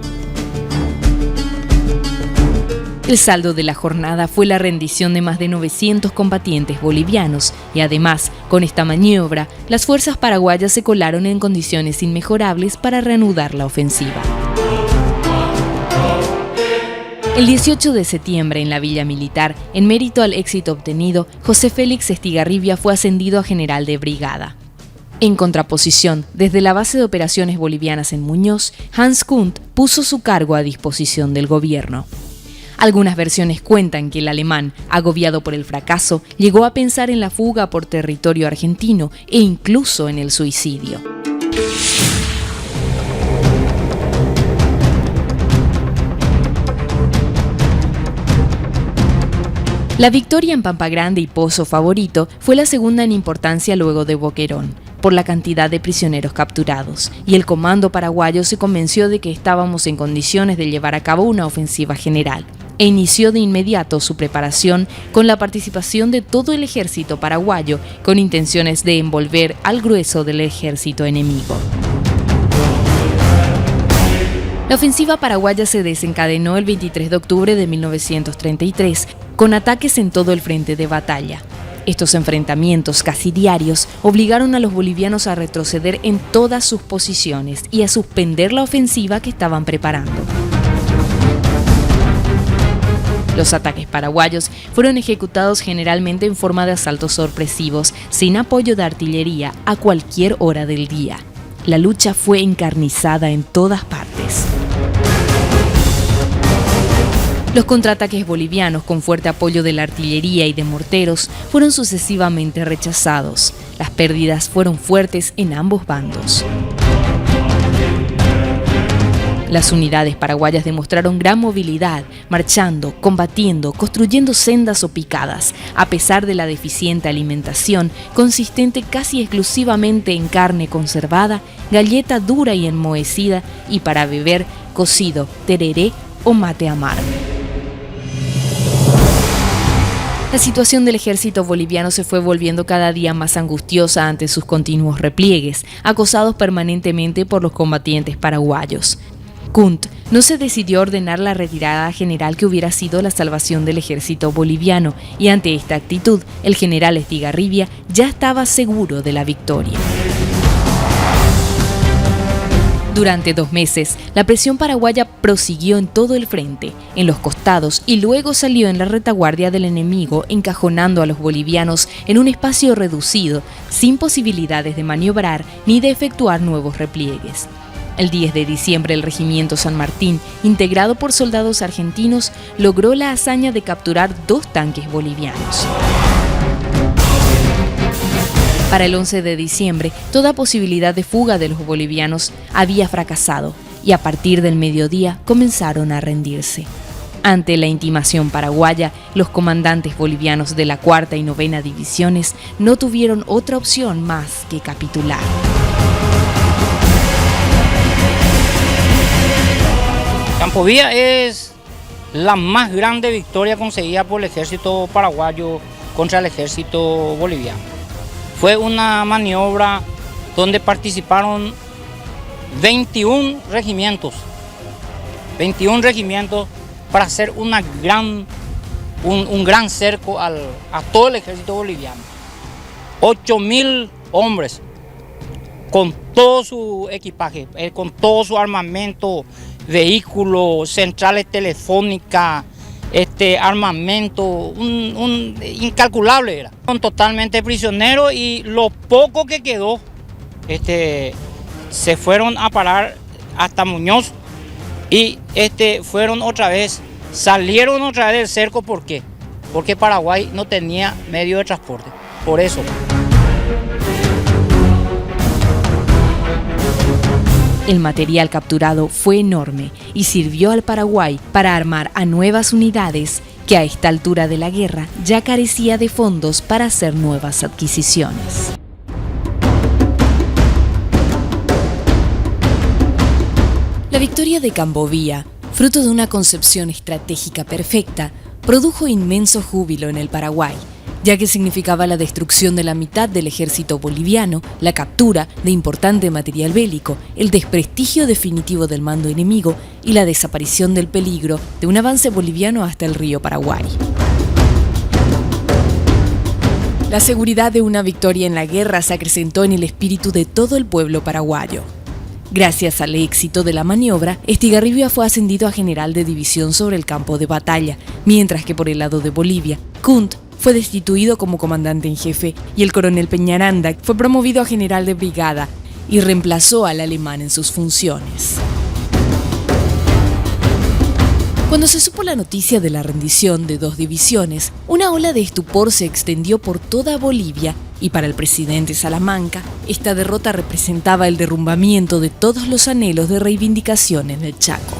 El saldo de la jornada fue la rendición de más de 900 combatientes bolivianos y además, con esta maniobra, las fuerzas paraguayas se colaron en condiciones inmejorables para reanudar la ofensiva. El 18 de septiembre, en la Villa Militar, en mérito al éxito obtenido, José Félix Estigarribia fue ascendido a general de brigada. En contraposición, desde la base de operaciones bolivianas en Muñoz, Hans Kundt puso su cargo a disposición del gobierno. Algunas versiones cuentan que el alemán, agobiado por el fracaso, llegó a pensar en la fuga por territorio argentino e incluso en el suicidio. La victoria en Pampa Grande y Pozo Favorito fue la segunda en importancia luego de Boquerón, por la cantidad de prisioneros capturados, y el comando paraguayo se convenció de que estábamos en condiciones de llevar a cabo una ofensiva general, e inició de inmediato su preparación con la participación de todo el ejército paraguayo, con intenciones de envolver al grueso del ejército enemigo. La ofensiva paraguaya se desencadenó el 23 de octubre de 1933, con ataques en todo el frente de batalla. Estos enfrentamientos casi diarios obligaron a los bolivianos a retroceder en todas sus posiciones y a suspender la ofensiva que estaban preparando. Los ataques paraguayos fueron ejecutados generalmente en forma de asaltos sorpresivos, sin apoyo de artillería, a cualquier hora del día. La lucha fue encarnizada en todas partes. Los contraataques bolivianos, con fuerte apoyo de la artillería y de morteros, fueron sucesivamente rechazados. Las pérdidas fueron fuertes en ambos bandos. Las unidades paraguayas demostraron gran movilidad, marchando, combatiendo, construyendo sendas o picadas, a pesar de la deficiente alimentación, consistente casi exclusivamente en carne conservada, galleta dura y enmohecida, y para beber, cocido, tereré o mate amargo. La situación del ejército boliviano se fue volviendo cada día más angustiosa ante sus continuos repliegues, acosados permanentemente por los combatientes paraguayos. Kundt no se decidió a ordenar la retirada general que hubiera sido la salvación del ejército boliviano, y ante esta actitud, el general Estigarribia ya estaba seguro de la victoria. Durante 2 meses, la presión paraguaya prosiguió en todo el frente, en los costados, y luego salió en la retaguardia del enemigo, encajonando a los bolivianos en un espacio reducido, sin posibilidades de maniobrar ni de efectuar nuevos repliegues. El 10 de diciembre, el Regimiento San Martín, integrado por soldados argentinos, logró la hazaña de capturar 2 tanques bolivianos. Para el 11 de diciembre, toda posibilidad de fuga de los bolivianos había fracasado, y a partir del mediodía comenzaron a rendirse. Ante la intimación paraguaya, los comandantes bolivianos de la 4ª y 9ª divisiones no tuvieron otra opción más que capitular. Campo Villa es la más grande victoria conseguida por el ejército paraguayo contra el ejército boliviano. Fue una maniobra donde participaron 21 regimientos para hacer un gran cerco a todo el ejército boliviano. 8.000 hombres con todo su equipaje, con todo su armamento, vehículos, centrales telefónicas, armamento, incalculable era. Son totalmente prisioneros, y lo poco que quedó se fueron a parar hasta Muñoz y salieron otra vez del cerco. ¿Por qué? Porque Paraguay no tenía medio de transporte, por eso. El material capturado fue enorme y sirvió al Paraguay para armar a nuevas unidades que a esta altura de la guerra ya carecía de fondos para hacer nuevas adquisiciones. La victoria de Campo Vía, fruto de una concepción estratégica perfecta, produjo inmenso júbilo en el Paraguay, ya que significaba la destrucción de la mitad del ejército boliviano, la captura de importante material bélico, el desprestigio definitivo del mando enemigo y la desaparición del peligro de un avance boliviano hasta el río Paraguay. La seguridad de una victoria en la guerra se acrecentó en el espíritu de todo el pueblo paraguayo. Gracias al éxito de la maniobra, Estigarribia fue ascendido a general de división sobre el campo de batalla, mientras que por el lado de Bolivia, Kunt fue destituido como comandante en jefe y el coronel Peñaranda fue promovido a general de brigada y reemplazó al alemán en sus funciones. Cuando se supo la noticia de la rendición de 2 divisiones, una ola de estupor se extendió por toda Bolivia y para el presidente Salamanca, esta derrota representaba el derrumbamiento de todos los anhelos de reivindicación en el Chaco.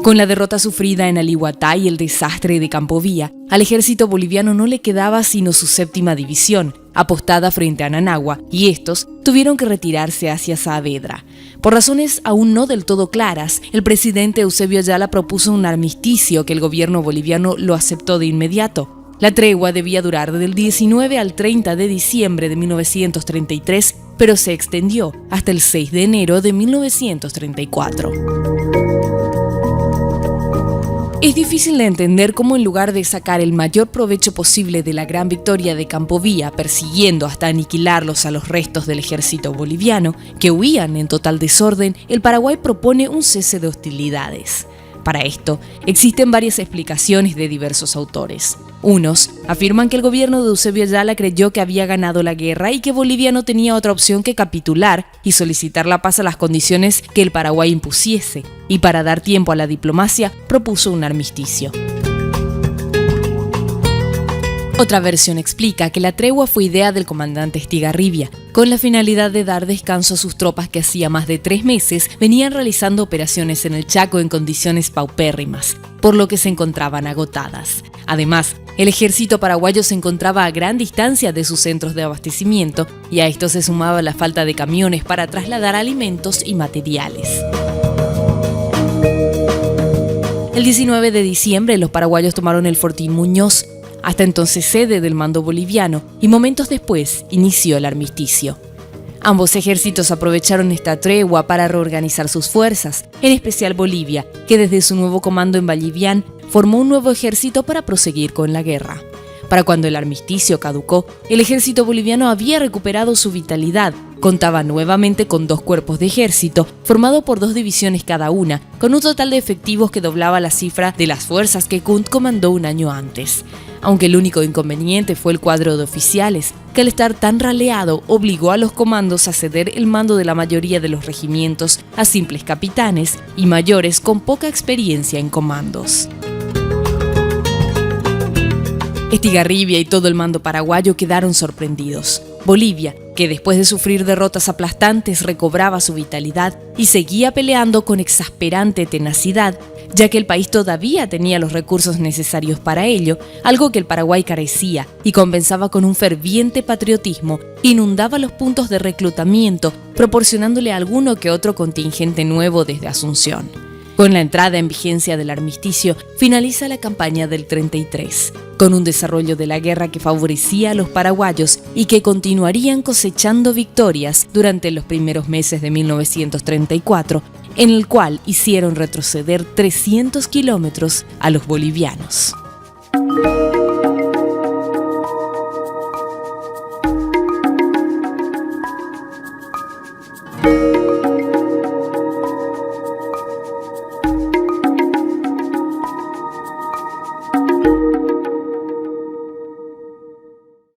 Con la derrota sufrida en Alihuatá y el desastre de Campo Vía, al ejército boliviano no le quedaba sino su 7ª división, apostada frente a Nanagua, y estos tuvieron que retirarse hacia Saavedra. Por razones aún no del todo claras, el presidente Eusebio Ayala propuso un armisticio que el gobierno boliviano lo aceptó de inmediato. La tregua debía durar del 19 al 30 de diciembre de 1933, pero se extendió hasta el 6 de enero de 1934. Es difícil de entender cómo en lugar de sacar el mayor provecho posible de la gran victoria de Campo Vía, persiguiendo hasta aniquilarlos a los restos del ejército boliviano, que huían en total desorden, el Paraguay propone un cese de hostilidades. Para esto, existen varias explicaciones de diversos autores. Unos afirman que el gobierno de Eusebio Ayala creyó que había ganado la guerra y que Bolivia no tenía otra opción que capitular y solicitar la paz a las condiciones que el Paraguay impusiese, y para dar tiempo a la diplomacia propuso un armisticio. Otra versión explica que la tregua fue idea del comandante Estigarribia, con la finalidad de dar descanso a sus tropas que hacía más de 3 meses venían realizando operaciones en el Chaco en condiciones paupérrimas, por lo que se encontraban agotadas. Además, el ejército paraguayo se encontraba a gran distancia de sus centros de abastecimiento y a esto se sumaba la falta de camiones para trasladar alimentos y materiales. El 19 de diciembre los paraguayos tomaron el Fortín Muñoz, hasta entonces sede del mando boliviano, y momentos después inició el armisticio. Ambos ejércitos aprovecharon esta tregua para reorganizar sus fuerzas, en especial Bolivia, que desde su nuevo comando en Vallivian formó un nuevo ejército para proseguir con la guerra. Para cuando el armisticio caducó, el ejército boliviano había recuperado su vitalidad, contaba nuevamente con 2 cuerpos de ejército, formado por 2 divisiones cada una, con un total de efectivos que doblaba la cifra de las fuerzas que Kunt comandó un año antes. Aunque el único inconveniente fue el cuadro de oficiales, que al estar tan raleado obligó a los comandos a ceder el mando de la mayoría de los regimientos a simples capitanes y mayores con poca experiencia en comandos. Estigarribia y todo el mando paraguayo quedaron sorprendidos. Bolivia, que después de sufrir derrotas aplastantes recobraba su vitalidad y seguía peleando con exasperante tenacidad, ya que el país todavía tenía los recursos necesarios para ello, algo que el Paraguay carecía, y compensaba con un ferviente patriotismo, inundaba los puntos de reclutamiento, proporcionándole alguno que otro contingente nuevo desde Asunción. Con la entrada en vigencia del armisticio, finaliza la campaña del 33, con un desarrollo de la guerra que favorecía a los paraguayos y que continuarían cosechando victorias durante los primeros meses de 1934, en el cual hicieron retroceder 300 kilómetros a los bolivianos.